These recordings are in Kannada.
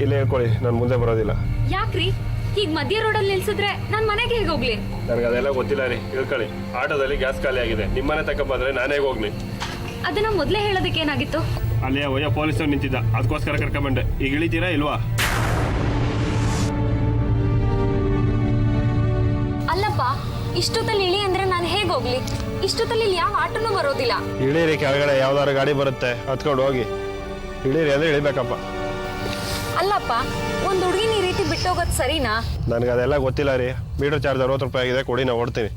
ಇಲ್ಲೇ ಹೇಳ್ಕೊಳ್ಳಿ, ನಾನು ಮುಂದೆ ಬರೋದಿಲ್ಲ. ಯಾಕ್ರಿ ಈಗ ಮಧ್ಯ ರೋಡಲ್ಲಿ ನಿಲ್ಸಿದ್ರೆ ನಾನು ಮನೆಗೆ ಹೇಗೆ ಹೋಗ್ಲಿ? ನನಗೆ ಅದೆಲ್ಲ ಗೊತ್ತಿಲ್ಲ ರೀ, ಹೇಳ್ಕೊಳ್ಳಿ. ಆಟೋದಲ್ಲಿ ಗ್ಯಾಸ್ ಖಾಲಿ ಆಗಿದೆ, ನಿಮ್ಮನೆ ತಗೊಂಬಂದ್ರೆ ನಾನೇ ಹೋಗ್ಲಿ. ಅದನ್ನ ಮೊದಲೇ ಹೇಳೋದಕ್ಕೆ ಏನಾಗಿತ್ತು? ಅಲ್ಲೇ ಒಯ್ಯ ಪೊಲೀಸರು ನಿಂತಿದ್ದ, ಅದಕ್ಕೋಸ್ಕರ ಕರ್ಕೊಂಬಂಡೆ. ಈಗ ಇಳಿತೀರಾ ಇಲ್ವಾ? ಅಲ್ಲಪ್ಪ, ಇಷ್ಟೊತ್ತಲ್ಲಿ ಇಳಿ ಅಂದ್ರೆ ನಾನು ಹೇಗೆ ಹೋಗ್ಲಿ? ಇಷ್ಟೊತ್ತಲ್ಲಿ ಇಲ್ಲಿ ಯಾವ ಆಟೋನೂ ಬರೋದಿಲ್ಲ. ಇಳೀರಿ, ಕೆಳಗಡೆ ಯಾವ್ದಾರು ಗಾಡಿ ಬರುತ್ತೆ, ಹತ್ಕೊಂಡು ಹೋಗಿ. ಇಳೀರಿ ಅಂದ್ರೆ ಇಳಿಬೇಕಪ್ಪ. ಅಲ್ಲಪ್ಪ, ಒಂದು ಹುಡುಗಿನ ಈ ರೀತಿ ಬಿಟ್ಟು ಹೋಗೋದು ಸರಿನಾ? ನನಗೆ ಅದೆಲ್ಲ ಗೊತ್ತಿಲ್ಲ ರೀ. ಮೀಟರ್ ಚಾರ್ಜ್ 60 ರೂಪಾಯಿ ಆಗಿದೆ, ಕೊಡಿ, ನಾವು ಓಡ್ತೀನಿ.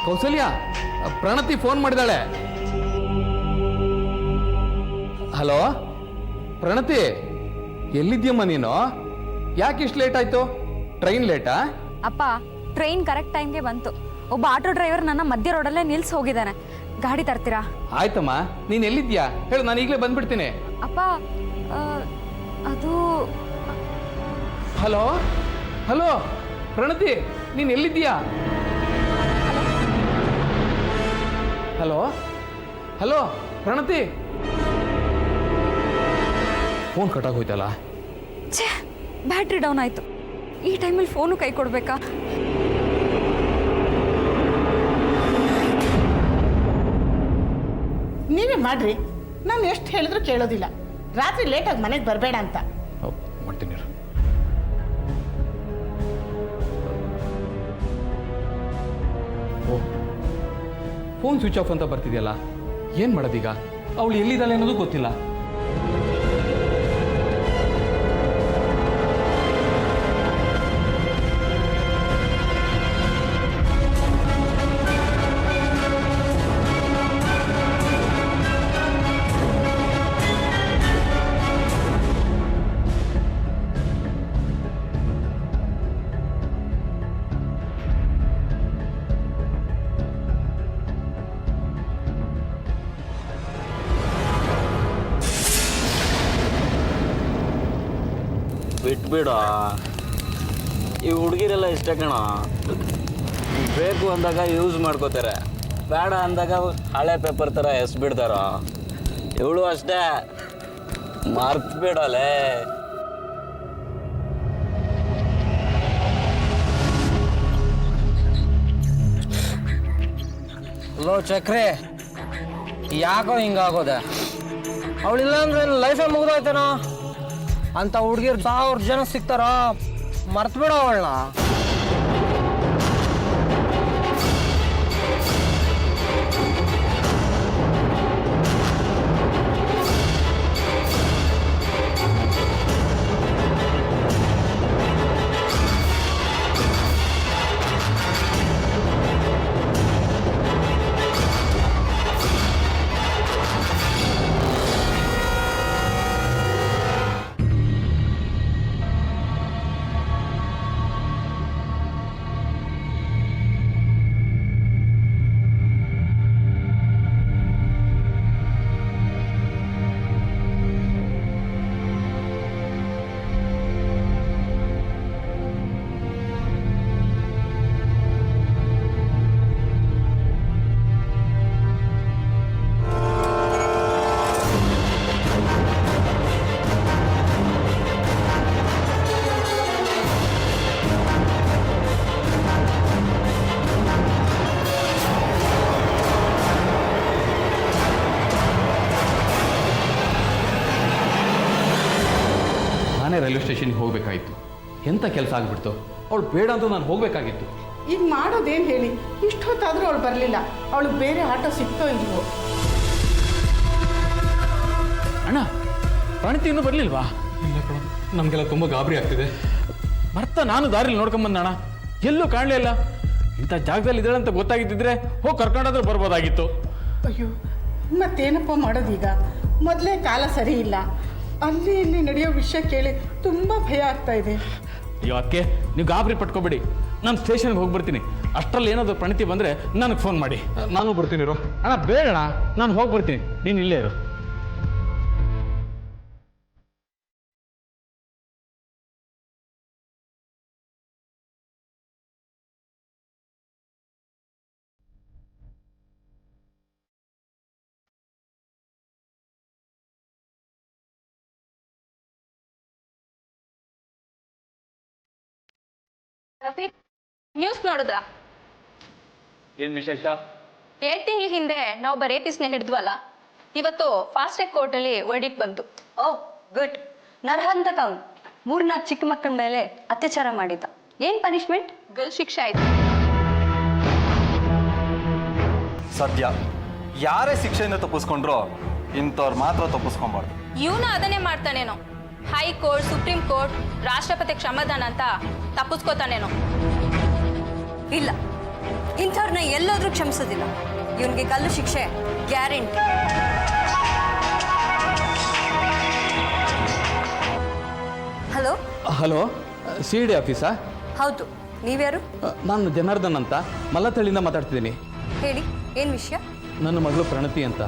ಕೌಸಲ್ಯ, ಪ್ರಣತಿ ಫೋನ್ ಮಾಡಿದಾಳೆ. ಹಲೋ ಪ್ರಣತಿ, ಎಲ್ಲಿದ್ಯಮ್ಮ ನೀನು? ಯಾಕೆ ಇಷ್ಟು ಲೇಟ್ ಆಯ್ತು? ಟ್ರೈನ್ ಲೇಟಾ? ಅಪ್ಪ, ಟ್ರೈನ್ ಕರೆಕ್ಟ್ ಟೈಮ್ಗೆ ಬಂತು. ಒಬ್ಬ ಆಟೋ ಡ್ರೈವರ್ ನನ್ನ ಮಧ್ಯ ರೋಡಲ್ಲೇ ನಿಲ್ಸಿ ಹೋಗಿದ್ದಾನೆ. ಗಾಡಿ ತರ್ತೀರಾ? ಆಯ್ತಮ್ಮ, ನೀನು ಎಲ್ಲಿದ್ಯಾ ಹೇಳು, ನಾನು ಈಗಲೇ ಬಂದ್ಬಿಡ್ತೀನಿ. ಅಪ್ಪ, ಅದು... ಹಲೋ ಹಲೋ ಪ್ರಣತಿ, ನೀನು ಎಲ್ಲಿದ್ಯಾ? ಹಲೋ ಹಲೋ ಪ್ರಣತಿ, ಫೋನ್ ಕಟ್ ಆಗೋಯ್ತಲ್ಲ. ಛೇ, ಬ್ಯಾಟ್ರಿ ಡೌನ್ ಆಯ್ತು. ಈ ಟೈಮಲ್ಲಿ ಫೋನು ಕೈ ಕೊಡ್ಬೇಕಾ? ನೀವೇ ಮಾಡ್ರಿ, ನಾನು ಎಷ್ಟು ಹೇಳಿದ್ರು ಕೇಳೋದಿಲ್ಲ. ರಾತ್ರಿ ಲೇಟಾಗಿ ಮನೆಗೆ ಬರಬೇಡ ಅಂತ. ಮಾಡ್ತೀನಿ. ಫೋನ್ ಸ್ವಿಚ್ ಆಫ್ ಅಂತ ಬರ್ತಿದೆಯಲ್ಲ, ಏನು ಮಾಡೋದೀಗ? ಅವಳು ಎಲ್ಲಿದ್ದಾಳೆ ಅನ್ನೋದು ಗೊತ್ತಿಲ್ಲ. ಬಿಟ್ಬಿಡ, ಈ ಹುಡುಗಿರೆಲ್ಲ ಇಷ್ಟ ಕಣ. ಬೇಕು ಅಂದಾಗ ಯೂಸ್ ಮಾಡ್ಕೋತಾರೆ, ಬೇಡ ಅಂದಾಗ ಹಳೆ ಪೇಪರ್ ಥರ ಎಸ್ಬಿಡ್ತಾರ. ಇವಳು ಅಷ್ಟೇ, ಮರ್ತ್ಬಿಡಲೇ. ಲೋ ಚಕ್ರೆ, ಯಾಕೋ ಹಿಂಗಾಗೋದೆ? ಅವಳಿಲ್ಲ ಅಂದ್ರೆ ಲೈಫೇ ಮುಗಿದೋಯ್ತೇನೋ. ಅಂತ ಹುಡುಗಿರು 1000 ಜನ ಸಿಗ್ತಾರ, ಮರ್ತ್ಬಿಡ ಅವಳನ್ನ. ರೈಲ್ವೆ ಸ್ಟೇಷನ್ಗೆ ಹೋಗಬೇಕಾಯಿತು. ಎಂಥ ಕೆಲಸ ಆಗಿಬಿಡ್ತು. ಅವಳು ಬೇಡ ಅಂತ ನಾನು ಹೋಗಬೇಕಾಗಿತ್ತು. ಈಗ ಮಾಡೋದೇನು ಹೇಳಿ? ಇಷ್ಟೊತ್ತಾದರೂ ಅವಳು ಬರಲಿಲ್ಲ. ಅವಳು ಬೇರೆ ಆಟೋ ಸಿಕ್ತೋ ಇಲ್ವೋ? ಅಣ್ಣ, ಪ್ರಣತಿ ಇನ್ನೂ ಬರಲಿಲ್ವಾ? ಇಲ್ಲ ಕಣ, ನಮಗೆಲ್ಲ ತುಂಬ ಗಾಬರಿ ಆಗ್ತಿದೆ. ಬರ್ತಾ ನಾನು ದಾರಿಲಿ ನೋಡ್ಕೊಂಬಂದಣ್ಣ, ಎಲ್ಲೂ ಕಾಣಲಿಲ್ಲ. ಇಂಥ ಜಾಗದಲ್ಲಿ ಇದ್ದಾಳೆ ಅಂತ ಗೊತ್ತಾಗಿದ್ದಿದ್ರೆ ಹೋಗಿ ಕರ್ಕೊಂಡಾದ್ರೂ ಬರ್ಬೋದಾಗಿತ್ತು. ಅಯ್ಯೋ, ಮತ್ತೇನಪ್ಪ ಮಾಡೋದೀಗ? ಮೊದಲೇ ಕಾಲ ಸರಿ ಇಲ್ಲ. ಅಲ್ಲಿ ಇಲ್ಲಿ ನಡೆಯೋ ವಿಷಯ ಕೇಳಿ ತುಂಬ ಭಯ ಆಗ್ತಾ ಇದೆ. ಅಯ್ಯೋ ಅದಕ್ಕೆ ನೀವು ಗಾಬರಿ ಪಟ್ಕೋಬೇಡಿ, ನಾನು ಸ್ಟೇಷನ್ಗೆ ಹೋಗಿ ಬರ್ತೀನಿ. ಅಷ್ಟರಲ್ಲಿ ಏನಾದರೂ ಪ್ರಣತಿ ಬಂದರೆ ನನಗೆ ಫೋನ್ ಮಾಡಿ, ನಾನು ಬರ್ತೀನಿ ಇರೋ. ಅಣ್ಣ ಬೇಡಣ್ಣ, ನಾನು ಹೋಗಿ ಬರ್ತೀನಿ, ನೀನು ಇಲ್ಲೇ ಇರು. ರಫೀಕ್, ನ್ಯೂಸ್ ನೋಡಿದ್ರ? ಏನು ವಿಶೇಷ? 7 ತಿಂಗಳ ಹಿಂದೆ ನಾವು ರೇಪಿಸ್ನ ಹಿಡಿದ್ವಲ್ಲ, ಇವತ್ತು ಫಾಸ್ಟ್ ಟ್ರ್ಯಾಕ್ ಕೋರ್ಟಲ್ಲಿ ವರ್ಡಿಕ್ಟ್ ಬಂತು. ಓ ಗುಡ್. ನರಹಂತಕ 3-4 ಚಿಕ್ಕ ಮಕ್ಕಳ ಮೇಲೆ ಅತ್ಯಾಚಾರ ಮಾಡಿದ್ದ. ಏನ್ ಪನಿಷ್ಮೆಂಟ್? ಗಲ್ ಶಿಕ್ಷೆ ಆಯ್ತು. ಸದ್ಯ ಯಾರೇ ಶಿಕ್ಷೆಯಿಂದ ತಪ್ಪಿಸ್ಕೊಂಡ್ರೋ ಇಂಥವ್ರು ಮಾತ್ರ ತಪ್ಪಿಸ್ಕೊಬಾರ್ದು. ಇವನು ಅದನ್ನೇ ಮಾಡ್ತಾನೇನೋ. ಹೈಕೋರ್ಟ್, ಸುಪ್ರೀಂ ಕೋರ್ಟ್, ರಾಷ್ಟ್ರಪತಿ ಕ್ಷಮಾದಾನ ಅಂತ ತಪ್ಪಿಸ್ಕೋತಾನೇನೋ. ಇಲ್ಲ, ಇಂಥವ್ರನ್ನ ಎಲ್ಲಾದ್ರೂ ಕ್ಷಮಿಸೋದಿಲ್ಲ. ಇವನ್ಗೆ ಗಲ್ಲು ಶಿಕ್ಷೆ guarantee. Hello. Hello, C D ಆಫೀಸಾ? ಹೌದು, ನೀವ್ಯಾರು? ನಾನು ಜನಾರ್ದನ್ ಅಂತ ಮಲ್ಲತ್ತಳ್ಳಿಯಿಂದ ಮಾತಾಡ್ತಿದ್ದೀನಿ. ಹೇಳಿ, ಏನು ವಿಷಯ? ನನ್ನ ಮಗಳು ಪ್ರಣತಿ ಅಂತ,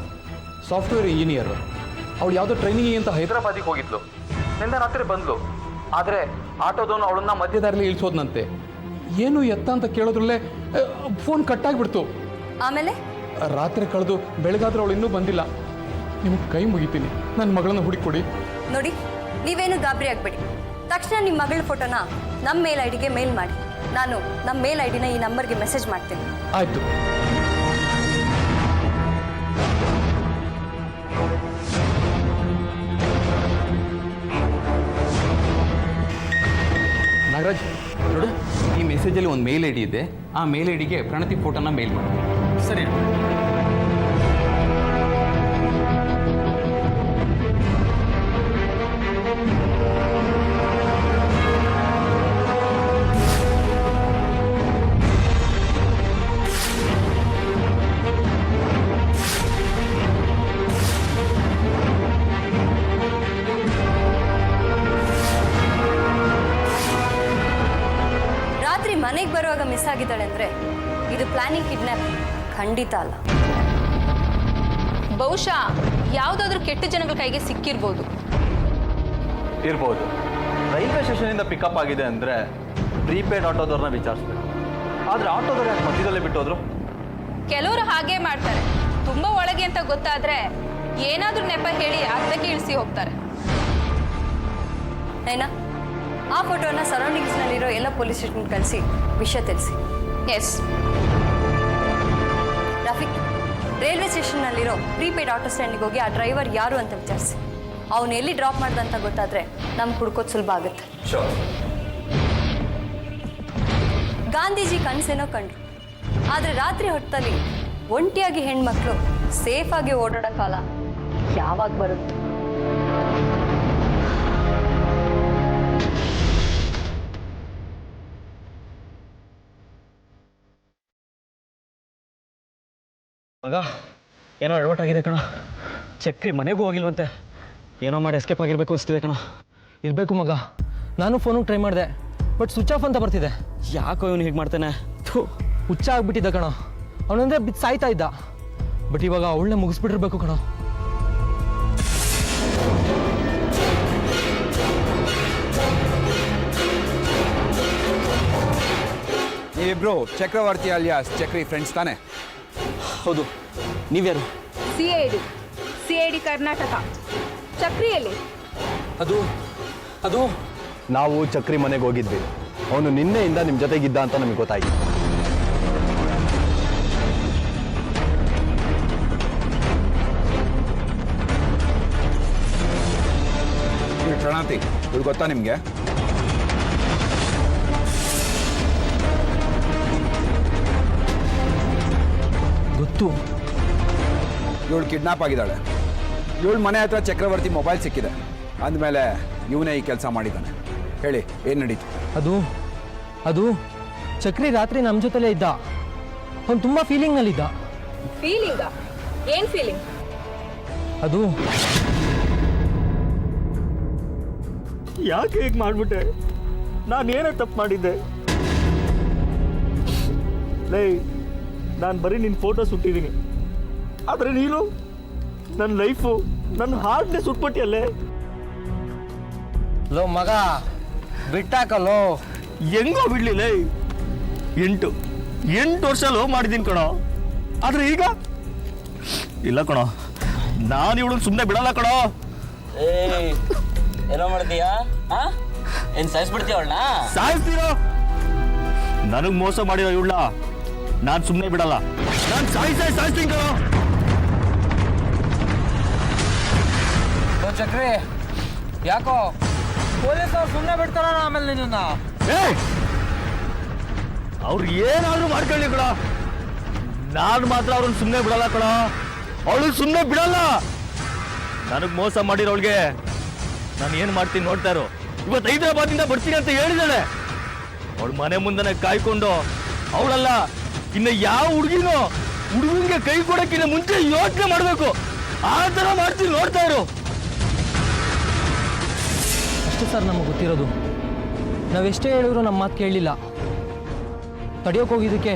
ಸಾಫ್ಟ್ವೇರ್ ಇಂಜಿನಿಯರು. ಅವಳು ಯಾವುದೋ ಟ್ರೈನಿಂಗ್ ಅಂತ ಹೈದರಾಬಾದಿಗೆ ಹೋಗಿದ್ಲು. ನಿನ್ನೆ ರಾತ್ರಿ ಬಂದ್ಲು. ಆದರೆ ಆಟೋದವನು ಅವಳನ್ನ ಮಧ್ಯದಾರಿಲಿ ಇಳಿಸೋದ್ನಂತೆ. ಏನು ಎತ್ತ ಅಂತ ಕೇಳೋದ್ರಲ್ಲೇ ಫೋನ್ ಕಟ್ಟಾಗ್ಬಿಡ್ತು. ಆಮೇಲೆ ರಾತ್ರಿ ಕಳೆದು ಬೆಳಗಾದ್ರೆ ಅವಳು ಇನ್ನೂ ಬಂದಿಲ್ಲ. ನಿಮಗೆ ಕೈ ಮುಗಿತೀನಿ, ನನ್ನ ಮಗಳನ್ನ ಹುಡುಕೊಡಿ. ನೋಡಿ, ನೀವೇನು ಗಾಬರಿ ಆಗಬೇಡಿ. ತಕ್ಷಣ ನಿಮ್ಮ ಮಗಳ ಫೋಟೋನ ನಮ್ಮ ಮೇಲ್ ಐಡಿಗೆ ಮೇಲ್ ಮಾಡಿ. ನಾನು ನಮ್ಮ ಮೇಲ್ ಐಡಿನ ಈ ನಂಬರ್ಗೆ ಮೆಸೇಜ್ ಮಾಡ್ತೀನಿ. ಆಯಿತು. ನಾಗರಾಜ್ ನೋಡು, ಈ ಮೆಸೇಜಲ್ಲಿ ಒಂದು ಮೇಲ್ ಐ ಡಿ ಇದೆ. ಆ ಮೇಲ್ ಐ ಡಿಗೆ ಪ್ರಣತಿ ಫೋಟೋನ ಮೇಲ್ ಮಾಡಿ. ಸರಿ. ರಾತ್ರಿ ಮನೆಗೆ ಬರುವಾಗ ಮಿಸ್ ಆಗಿದ್ದಾಳೆ ಅಂದರೆ ಇದು ಪ್ಲಾನಿಂಗ್ ಕಿಡ್ನಾಪ್ ಖಂಡಿತ ಅಲ್ಲ. ಬಹುಶಃ ಯಾವುದಾದ್ರೂ ಕೆಟ್ಟ ಜನಗಳ ಕೈಗೆ ಸಿಕ್ಕಿರ್ಬೋದು. ಇರ್ಬೋದು. ರೈಲ್ವೆ ಸ್ಟೇಷನಿಂದ ಪಿಕಪ್ ಆಗಿದೆ ಅಂದರೆ ಪ್ರೀಪೇಡ್ ಆಟೋದವ್ರನ್ನ ವಿಚಾರಿಸ್ಬೇಕು. ಆದರೆ ಆಟೋದವ್ರು ಯಾಕೆ ಮಧ್ಯದಲ್ಲೇ ಬಿಟ್ಟೋದ್ರು? ಕೆಲವರು ಹಾಗೇ ಮಾಡ್ತಾರೆ. ತುಂಬ ಒಳಗೆ ಅಂತ ಗೊತ್ತಾದ್ರೆ ಏನಾದ್ರೂ ನೆಪ ಹೇಳಿ ಅರ್ಧಕ್ಕೆ ಇಳಿಸಿ ಹೋಗ್ತಾರೆ. ನೈನಾ, ಆ ಫೋಟೋನ ಸರೌಂಡಿಂಗ್ಸ್ನಲ್ಲಿರೋ ಎಲ್ಲ ಪೊಲೀಸ್ ಸ್ಟೇಷನ್ ಕಳಿಸಿ ವಿಷಯ ತಿಳಿಸಿ. ಎಸ್. ರಫೀಕ್, ರೈಲ್ವೆ ಸ್ಟೇಷನ್ನಲ್ಲಿರೋ ಪ್ರೀಪೇಡ್ ಆಟೋ ಸ್ಟ್ಯಾಂಡಿಗೆ ಹೋಗಿ ಆ ಡ್ರೈವರ್ ಯಾರು ಅಂತ ವಿಚಾರಿಸಿ. ಅವನು ಎಲ್ಲಿ ಡ್ರಾಪ್ ಮಾಡ್ದಂತ ಗೊತ್ತಾದರೆ ನಮ್ಗೆ ಹುಡ್ಕೋದು ಸುಲಭ ಆಗುತ್ತೆ. ಗಾಂಧೀಜಿ ಕನಸೇನೋ ಕಂಡ್ರು, ಆದರೆ ರಾತ್ರಿ ಹೊತ್ತಲ್ಲಿ ಒಂಟಿಯಾಗಿ ಹೆಣ್ಮಕ್ಳು ಸೇಫಾಗಿ ಓಡಾಡೋ ಕಾಲ ಯಾವಾಗ ಬರುತ್ತೆ? ಮಗ, ಏನೋ ಅಡ್ವರ್ಟ್ ಆಗಿದೆ ಕಣ. ಚಕ್ರಿ ಮನೆಗೂ ಹೋಗಿಲ್ವಂತೆ. ಏನೋ ಮಾಡಿ ಎಸ್ಕೇಪ್ ಆಗಿರ್ಬೇಕು ಅನಿಸ್ತಿದೆ ಕಣ. ಇರಬೇಕು ಮಗ. ನಾನು ಫೋನಿಗೆ ಟ್ರೈ ಮಾಡಿದೆ, ಬಟ್ ಸ್ವಿಚ್ ಆಫ್ ಅಂತ ಬರ್ತಿದೆ. ಯಾಕೋ ಇವನು ಹೀಗೆ ಮಾಡ್ತಾನೆ? ಹುಚ್ಚ ಆಗ್ಬಿಟ್ಟಿದ್ದ ಕಣ. ಅವನಂದ್ರೆ ಬಿದ್ದು ಸಾಯ್ತಾ ಇದ್ದ. ಬಟ್ ಇವಾಗ ಅವಳನ್ನೇ ಮುಗಿಸ್ಬಿಟ್ಟಿರ್ಬೇಕು ಕಣ. ನೀವಿಬ್ರು ಚಕ್ರವರ್ತಿ ಅಲಿಯಾಸ್ ಚಕ್ರಿ ಫ್ರೆಂಡ್ಸ್ ತಾನೆ? ಹೌದು. ನೀವ್ಯಾರು? CID ಕರ್ನಾಟಕ. ಚಕ್ರಿಯಲ್ಲಿ ಅದು ನಾವು ಚಕ್ರಿ ಮನೆಗೆ ಹೋಗಿದ್ವಿ. ಅವನು ನಿನ್ನೆಯಿಂದ ನಿಮ್ಮ ಜೊತೆಗಿದ್ದ ಅಂತ ನಮಗೆ ಗೊತ್ತಾಯಿತು. ಪ್ರಣತಿ ಇವ್ರು ಗೊತ್ತಾ ನಿಮಗೆ? ಗೊತ್ತು. ಇವಳು ಕಿಡ್ನಾಪ್ ಆಗಿದ್ದಾಳೆ. ಇವಳು ಮನೆ ಹತ್ರ ಚಕ್ರವರ್ತಿ ಮೊಬೈಲ್ ಸಿಕ್ಕಿದೆ. ಅಂದಮೇಲೆ ಇವನೇ ಈ ಕೆಲಸ ಮಾಡಿದ್ದಾನೆ. ಹೇಳಿ, ಏನು ನಡೀತು? ಅದು ಚಕ್ರಿ ರಾತ್ರಿ ನಮ್ಮ ಜೊತೆಲೇ ಇದ್ದ. ಅವ್ನು ತುಂಬ ಫೀಲಿಂಗ್ನಲ್ಲಿದ್ದ. ಫೀಲಿಂಗ? ಏನ್ ಫೀಲಿಂಗ್? ಅದು ಯಾಕೆ ಹೀಗೆ ಮಾಡಿಬಿಟ್ಟೆ? ನಾನೇನೇ ತಪ್ಪು ಮಾಡಿದ್ದೆ? ಲೇ ನಾನು ಬರೀ ನಿನ್ನ ಫೋಟೋ ಸುಟ್ಟಿದ್ದೀನಿ, ಆದರೆ ನೀನು ನನ್ನ ಲೈಫು ನನ್ನ ಹಾರ್ಟ್ನೇ ಸುಟ್ಬಿಟ್ಟಿಯಲ್ಲೇ. ಲೋ ಮಗ ಬಿಟ್ಟಾಕಲ್ಲೋ. ಹೆಂಗೋ ಬಿಡ್ಲಿಲ್ಲ. 8 ವರ್ಷ ಲೋ ಮಾಡಿದ್ದೀನಿ ಕಣೋ, ಆದರೆ ಈಗ ಇಲ್ಲ ಕಣೋ, ನಾನು ಇವಳನ್ನ ಸುಮ್ಮನೆ ಬಿಡಲ್ಲ ಕಣೋ. ಏನೋ ಮಾಡ್ತೀಯಾ? ಏನು ಸಾಯಿಸ್ಬಿಡ್ತೀಯ ಅವಳನ್ನ? ಸಾಯಿಸ್ತೀರೋ? ನನಗೆ ಮೋಸ ಮಾಡಿರೋ ಇವಳ ನಾನು ಸುಮ್ಮನೆ ಬಿಡಲ್ಲ. ನಾನು ಸಾಯಿಸ್ತೀನಿ ಕಣೋ. ಚಕ್ರಿ ಯಾಕೋ ಪೊಲೀಸ್ ಅವ್ರು ಸುಮ್ಮನೆ ಬಿಡ್ತಾರ ಆಮೇಲೆ ನಿನ್ನ? ಅವ್ರು ಏನಾದ್ರು ಮಾಡ್ಕೊಳ್ಳಿ ಕಣ, ನಾನು ಮಾತ್ರ ಅವ್ರನ್ನ ಸುಮ್ಮನೆ ಬಿಡಲ್ಲ ಕಣ. ಅವಳು ಸುಮ್ಮನೆ ಬಿಡಲ್ಲ. ನನಗೆ ಮೋಸ ಮಾಡಿರೋಳ್ಗೆ ನಾನು ಏನು ಮಾಡ್ತೀನಿ ನೋಡ್ತಾ ಇರೋ. ಇವತ್ತು ಹೈದರಾಬಾದಿಂದ ಬರ್ತೀನಿ ಅಂತ ಹೇಳಿದಾಳೆ. ಅವಳ ಮನೆ ಮುಂದನೆ ಕಾಯ್ಕೊಂಡು ಅವಳಲ್ಲ ಇನ್ನು ಯಾವ ಹುಡುಗಿನೋ ಹುಡುಗನಿಗೆ ಕೈ ಕೊಡೋಕ್ಕಿಂತ ಮುಂಚೆ ಯೋಚನೆ ಮಾಡಬೇಕು. ಆ ಥರ ಮಾಡ್ತೀನಿ ನೋಡ್ತಾ ಇರೋ. ಅಷ್ಟೇ ಸರ್ ನಮಗೆ ಗೊತ್ತಿರೋದು. ನಾವೆಷ್ಟೇ ಹೇಳಿದ್ರು ನಮ್ಮ ಮಾತು ಕೇಳಲಿಲ್ಲ. ತಡಿಯೋಕೆ ಹೋಗಿದ್ದಕ್ಕೆ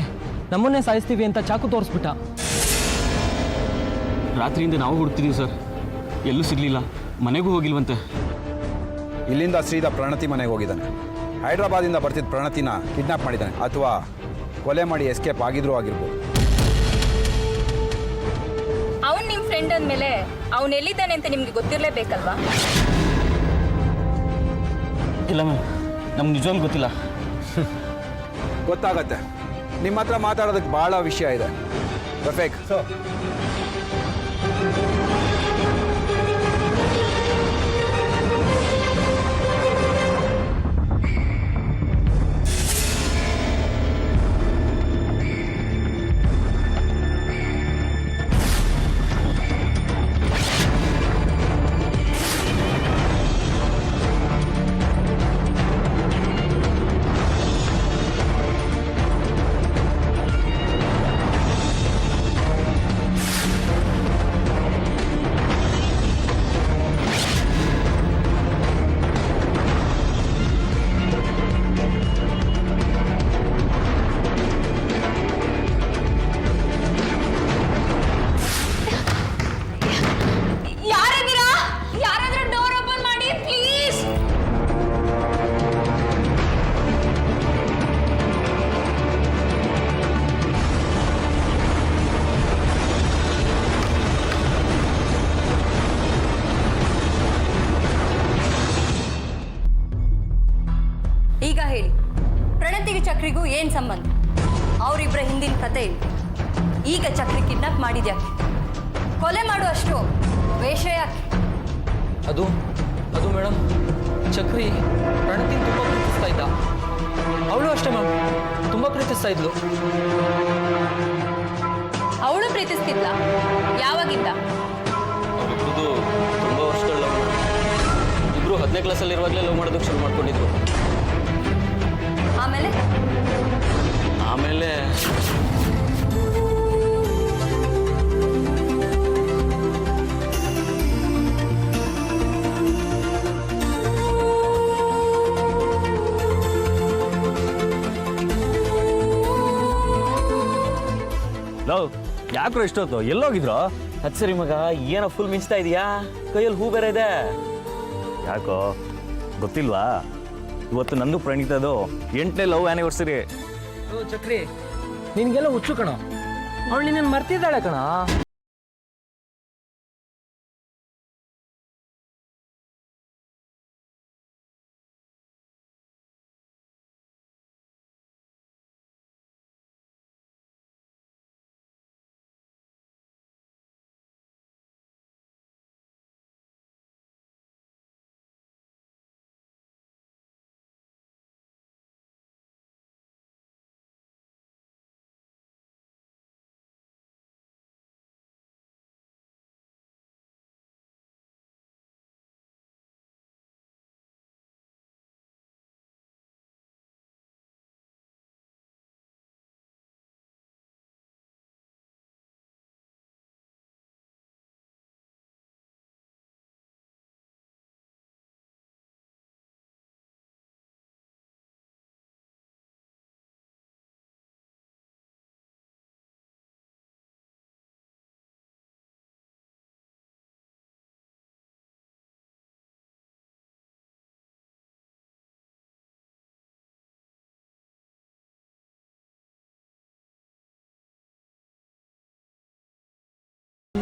ನಮ್ಮನ್ನೇ ಸಾಯಿಸ್ತೀವಿ ಅಂತ ಚಾಕು ತೋರಿಸ್ಬಿಟ್ಟ. ರಾತ್ರಿಯಿಂದ ನಾವು ಹುಡುಕ್ತಿದ್ದೀವಿ ಸರ್, ಎಲ್ಲೂ ಸಿಗಲಿಲ್ಲ. ಮನೆಗೂ ಹೋಗಿಲ್ವಂತೆ. ಇಲ್ಲಿಂದ ಸೀದಾ ಪ್ರಣತಿ ಮನೆಗೆ ಹೋಗಿದ್ದಾನೆ. ಹೈದ್ರಾಬಾದಿಂದ ಬರ್ತಿದ್ದ ಪ್ರಣತಿನ ಕಿಡ್ನಾಪ್ ಮಾಡಿದ್ದಾನೆ, ಅಥವಾ ಕೊಲೆ ಮಾಡಿ ಎಸ್ಕೇಪ್ ಆಗಿದ್ರೂ ಆಗಿರ್ಬೋದು. ಅವನು ನಿಮ್ಮ ಫ್ರೆಂಡ್ ಅಂದಮೇಲೆ ಅವನು ಎಲ್ಲಿದ್ದಾನೆ ಅಂತ ನಿಮಗೆ ಗೊತ್ತಿರಲೇಬೇಕಲ್ವಾ? ಇಲ್ಲ ಮ್ಯಾಮ್, ನಮ್ಗೆ ನಿಜವಾಗ್ಲೂ ಗೊತ್ತಿಲ್ಲ. ಗೊತ್ತಾಗತ್ತೆ. ನಿಮ್ಮ ಹತ್ರ ಮಾತಾಡೋದಕ್ಕೆ ಭಾಳ ವಿಷಯ ಇದೆ. ರಫೇಕ್, ಯಾರಾದ್ರೂ ಡೋರ್ ಓಪನ್ ಮಾಡಿ ಪ್ಲೀಸ್. ಈಗ ಹೇಳಿ, ಪ್ರಣತಿಗೆ ಚಕ್ರಿಗೂ ಏನ್ ಸಂಬಂಧ? ಅವರಿಬ್ಬರ ಹಿಂದಿನ ಕತೆ ಇಲ್ಲ. ಈಗ ಚಕ್ರಿ ಕಿಡ್ನಾಪ್ ಮಾಡಿದ್ಯಾಕೆ? ಕೊಲೆ ಮಾಡುವಷ್ಟು ವೇಷ ಯಾಕೆ? ಅದು ಮೇಡಮ್, ಚಕ್ರಿ ಪ್ರಣತಿನ ತುಂಬ ಪ್ರೀತಿಸ್ತಾ ಇದ್ದ. ಅವಳು ಅಷ್ಟೇ ಮ್ಯಾಮ್, ತುಂಬ ಪ್ರೀತಿಸ್ತಾ ಇದ್ಲು. ಅವಳು ಪ್ರೀತಿಸ್ತಿದ್ಲ? ಯಾವಾಗಿಂದ? ಅವರಿಬ್ರದ್ದು ತುಂಬ ವರ್ಷಗಳ ಲವ್. ಇಬ್ಬರು 10ನೇ ಕ್ಲಾಸಲ್ಲಿರುವಾಗಲೇ ಲವ್ ಮಾಡೋದಕ್ಕೆ ಶುರು ಮಾಡ್ಕೊಂಡಿದ್ರು. ಆಮೇಲೆ ಲವ್ ಯಾಕ್ರೋ ಇಷ್ಟೊತ್ತು ಎಲ್ಲೋಗಿದ್ರು? ಅದು ಸರಿ ಮಗ, ಏನೋ ಫುಲ್ ಮಿಂಚ್ತಾ ಇದೆಯಾ? ಕೈಯಲ್ಲಿ ಹೂ ಬೇರೆ ಇದೆ. ಯಾಕೋ ಗೊತ್ತಿಲ್ವಾ? ಇವತ್ತು ನಂದು ಪ್ರಣೀತದು 8ನೇ ಲವ್ ಆ್ಯನಿವರ್ಸರಿ. ಚಕ್ರಿ ನಿನಗೆಲ್ಲ ಹುಚ್ಚು ಕಣ. ಅವಳು ನಿನ್ನನ್ನು ಮರ್ತಿದ್ದಾಳೆ ಕಣ.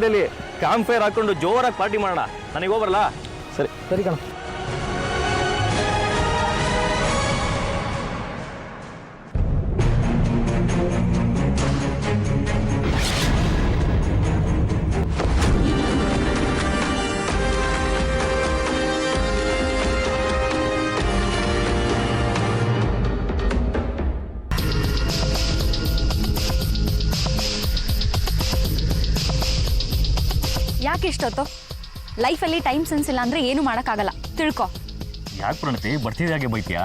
ಜಾಗದಲ್ಲಿ ಕ್ಯಾಂಪ್ ಫೈರ್ ಹಾಕೊಂಡು ಜೋರಾಗಿ ಪಾರ್ಟಿ ಮಾಡೋಣ. ನನಗೆ ಹೋಗ್ಬರಲ್ಲ? ಸರಿ ಸರಿ ಕಣ. ಯಾಕೆ ಇಷ್ಟೊತ್ತು? ಲೈಫಲ್ಲಿ ಟೈಮ್ ಸೆನ್ಸ್ ಇಲ್ಲ ಅಂದರೆ ಏನು ಮಾಡೋಕ್ಕಾಗಲ್ಲ, ತಿಳ್ಕೊ. ಯಾಕೆ ಪ್ರಣತಿ ಬರ್ತಿದ್ದಾಗೆ ಬೈತೀಯಾ?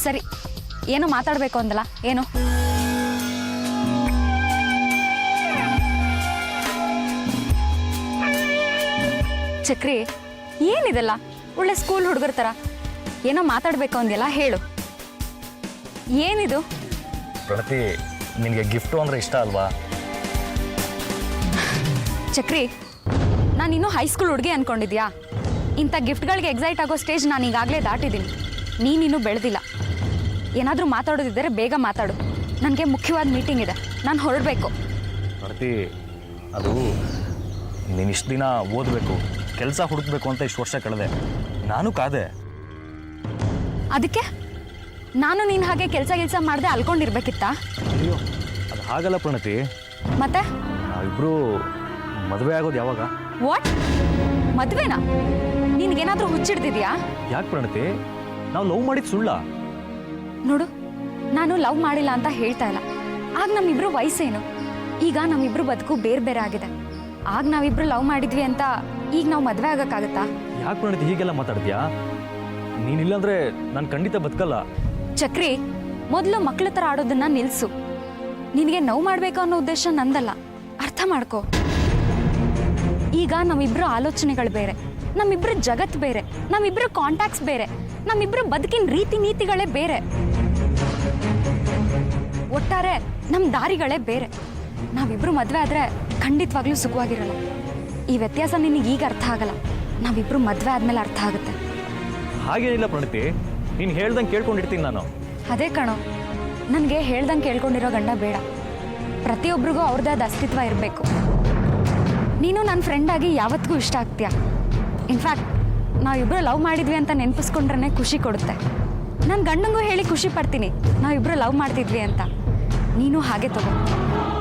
ಸರಿ, ಏನೋ ಮಾತಾಡಬೇಕು ಅಂದಲ್ಲ, ಏನು? ಚಕ್ರಿ, ಏನಿದೆಲ್ಲ ಒಳ್ಳೆ ಸ್ಕೂಲ್ ಹುಡುಗರ ಥರ ಏನೋ ಮಾತಾಡಬೇಕು ಅಂದೆಲ್ಲ, ಹೇಳು. ಏನಿದು? ಪ್ರಣತಿ, ನಿನಗೆ ಗಿಫ್ಟು ಅಂದರೆ ಇಷ್ಟ ಅಲ್ವಾ? ಚಕ್ರಿ, ನಾನು ಇನ್ನೂ ಹೈಸ್ಕೂಲ್ ಹುಡುಗಿ ಅಂದ್ಕೊಂಡಿದ್ಯಾ? ಇಂಥ ಗಿಫ್ಟ್ಗಳಿಗೆ ಎಕ್ಸೈಟ್ ಆಗೋ ಸ್ಟೇಜ್ ನಾನು ಈಗಾಗಲೇ ದಾಟಿದ್ದೀನಿ. ನೀನಿನ್ನೂ ಬೆಳೆದಿಲ್ಲ. ಏನಾದರೂ ಮಾತಾಡೋದಿದ್ದರೆ ಬೇಗ ಮಾತಾಡು. ನನಗೆ ಮುಖ್ಯವಾದ ಮೀಟಿಂಗ್ ಇದೆ, ನಾನು ಹೊರಡಬೇಕು. ಪ್ರಣತಿ, ಅದು ನೀನು ಇಷ್ಟು ದಿನ ಓದಬೇಕು, ಕೆಲಸ ಹುಡುಕ್ಬೇಕು ಅಂತ ಇಷ್ಟು ವರ್ಷ ಕಳೆದೆ. ನಾನು ಕಾದೆ. ಅದಕ್ಕೆ ನಾನು ನೀನು ಹಾಗೆ ಕೆಲಸ ಮಾಡದೆ ಅಲ್ಕೊಂಡಿರ್ಬೇಕಿತ್ತಾ? ಅಯ್ಯೋ, ಅದು ಹಾಗಲ್ಲ ಪ್ರಣತಿ. ಮತ್ತೆ ನಾವಿಬ್ಬರು ಮದುವೆ ಆಗೋದು ಯಾವಾಗ? ವಾಟ್? ಮದುವೆನಾ? ನಿನಗೇನಾದರೂ ಹುಚ್ಚಿಡ್ದಿದ್ಯಾ? ಯಾಕೆ ಪ್ರಣತಿ, ನಾವು ಲವ್ ಮಾಡಿದ್ದು ಸುಳ್ಳ? ನೋಡು, ನಾನು ಲವ್ ಮಾಡಿಲ್ಲ ಅಂತ ಹೇಳ್ತಾ ಇಲ್ಲ. ಆಗ ನಮ್ಮಿಬ್ರು ವಯಸ್ಸೇನು? ಈಗ ನಮ್ಮಿಬ್ರು ಬದುಕು ಬೇರೆ ಬೇರೆ ಆಗಿದೆ. ಆಗ ನಾವಿಬ್ರು ಲವ್ ಮಾಡಿದ್ವಿ ಅಂತ ಈಗ ನಾವು ಮದುವೆ ಆಗೋಕ್ಕಾಗತ್ತಾ? ಯಾಕೆ ಪ್ರಣತಿ ಹೀಗೆಲ್ಲ ಮಾತಾಡ್ತೀಯಾ? ನೀನಿಲ್ಲಾಂದ್ರೆ ನಾನು ಖಂಡಿತ ಬದುಕಲ್ಲ. ಚಕ್ರಿ, ಮೊದಲು ಮಕ್ಳ ಥರ ಆಡೋದನ್ನ ನಿಲ್ಲಿಸು. ನಿನಗೆ ನೋವು ಮಾಡಬೇಕು ಅನ್ನೋ ಉದ್ದೇಶ ನಂದಲ್ಲ, ಅರ್ಥ ಮಾಡ್ಕೋ. ಈಗ ನಮ್ಮಿಬ್ರು ಆಲೋಚನೆಗಳು ಬೇರೆ, ನಮ್ಮಿಬ್ರು ಜಗತ್ತು ಬೇರೆ, ನಮ್ಮಿಬ್ರು ಕಾಂಟ್ಯಾಕ್ಟ್ಸ್ ಬೇರೆ, ನಮ್ಮಿಬ್ರು ಬದುಕಿನ ರೀತಿ ನೀತಿಗಳೇ ಬೇರೆ. ಒಟ್ಟಾರೆ ನಮ್ಮ ದಾರಿಗಳೇ ಬೇರೆ. ನಾವಿಬ್ರು ಮದುವೆ ಆದರೆ ಖಂಡಿತವಾಗ್ಲೂ ಸುಖವಾಗಿರಲ್ಲ. ಈ ವ್ಯತ್ಯಾಸ ನಿನಗೆ ಈಗ ಅರ್ಥ ಆಗಲ್ಲ, ನಾವಿಬ್ರು ಮದುವೆ ಆದಮೇಲೆ ಅರ್ಥ ಆಗುತ್ತೆ. ಹಾಗೇನಿಲ್ಲ ಪ್ರಣತಿ, ನೀನು ಹೇಳ್ದಂಗೆ ಕೇಳ್ಕೊಂಡಿರ್ತೀನಿ ನಾನು. ಅದೇ ಕಣೋ, ನನಗೆ ಹೇಳ್ದಂಗೆ ಕೇಳ್ಕೊಂಡಿರೋ ಗಂಡ ಬೇಡ. ಪ್ರತಿಯೊಬ್ಬರಿಗೂ ಅವ್ರದ್ದೇ ಆದ ಅಸ್ತಿತ್ವ ಇರಬೇಕು. ನೀನು ನನ್ನ ಫ್ರೆಂಡಾಗಿ ಯಾವತ್ತಿಗೂ ಇಷ್ಟ ಆಗ್ತೀಯ. ಇನ್ಫ್ಯಾಕ್ಟ್ ನಾವಿಬ್ಬರು ಲವ್ ಮಾಡಿದ್ವಿ ಅಂತ ನೆನಪಿಸ್ಕೊಂಡ್ರೆ ಖುಷಿ ಕೊಡುತ್ತೆ. ನಾನು ಗಂಡಂಗೂ ಹೇಳಿ ಖುಷಿ ಪಡ್ತೀನಿ ನಾವಿಬ್ಬರು ಲವ್ ಮಾಡ್ತಿದ್ವಿ ಅಂತ. ನೀನು ಹಾಗೆ ತಗೋ,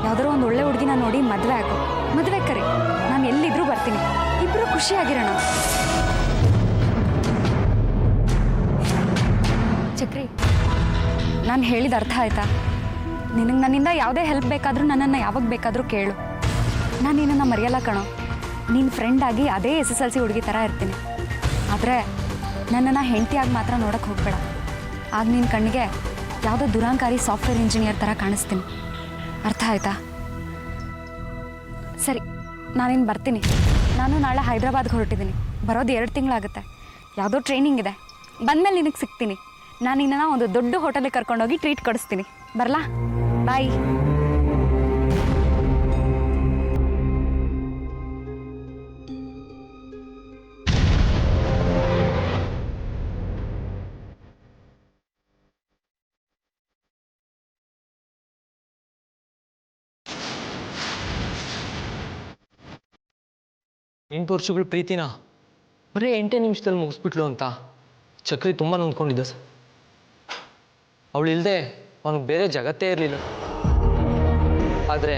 ಯಾವುದಾದ್ರು ಒಂದು ಒಳ್ಳೆ ಹುಡುಗಿನ ನೋಡಿ ಮದುವೆ ಆಗೋ. ಮದುವೆ ಕರಿ, ನಾನು ಎಲ್ಲಿದ್ರೂ ಬರ್ತೀನಿ. ಇಬ್ಬರು ಖುಷಿಯಾಗಿರೋಣ. ಚಕ್ರಿ, ನಾನು ಹೇಳಿದ ಅರ್ಥ ಆಯ್ತಾ? ನಿನಗೆ ನನ್ನಿಂದ ಯಾವುದೇ ಹೆಲ್ಪ್ ಬೇಕಾದರೂ ನನ್ನನ್ನು ಯಾವಾಗ ಬೇಕಾದರೂ ಕೇಳು. ನಾನು ನಿನ್ನನ್ನು ಮರೆಯಲ್ಲ ಕಣೋ. ನಿನ್ನ ಫ್ರೆಂಡಾಗಿ ಅದೇ SSLC ಹುಡುಗಿ ಥರ ಇರ್ತೀನಿ. ಆದರೆ ನನ್ನನ್ನು ಹೆಂಡತಿಯಾಗಿ ಮಾತ್ರ ನೋಡೋಕ್ಕೆ ಹೋಗಬೇಡ. ಆಗ ನಿನ್ನ ಕಣ್ಣಿಗೆ ಯಾವುದೋ ದುರಾಂಕಾರಿ ಸಾಫ್ಟ್ವೇರ್ ಇಂಜಿನಿಯರ್ ಥರ ಕಾಣಿಸ್ತೀನಿ. ಅರ್ಥ ಆಯ್ತಾ? ಸರಿ, ನಾನಿನ್ನು ಬರ್ತೀನಿ. ನಾನು ನಾಳೆ ಹೈದ್ರಾಬಾದ್ಗೆ ಹೊರಟಿದ್ದೀನಿ. ಬರೋದು 2 ತಿಂಗಳಾಗುತ್ತೆ. ಯಾವುದೋ ಟ್ರೈನಿಂಗ್ ಇದೆ. ಬಂದಮೇಲೆ ನಿನಗೆ ಸಿಗ್ತೀನಿ. ನಾನು ನಿನ್ನನ್ನು ಒಂದು ದೊಡ್ಡ ಹೋಟೆಲಿಗೆ ಕರ್ಕೊಂಡೋಗಿ ಟ್ರೀಟ್ ಕೊಡಿಸ್ತೀನಿ. ಬರಲಾ? ಬಾಯ್. ಎಂಟು ವರ್ಷಗಳ ಪ್ರೀತಿನ ಬರೀ 8 ನಿಮಿಷದಲ್ಲಿ ಮುಗಿಸ್ಬಿಟ್ಲು ಅಂತ ಚಕ್ರಿ ತುಂಬ ನೊಂದ್ಕೊಂಡಿದ್ದ ಸರ್. ಅವಳು ಇಲ್ಲದೆ ಅವನಿಗೆ ಬೇರೆ ಜಗತ್ತೇ ಇರಲಿಲ್ಲ. ಆದರೆ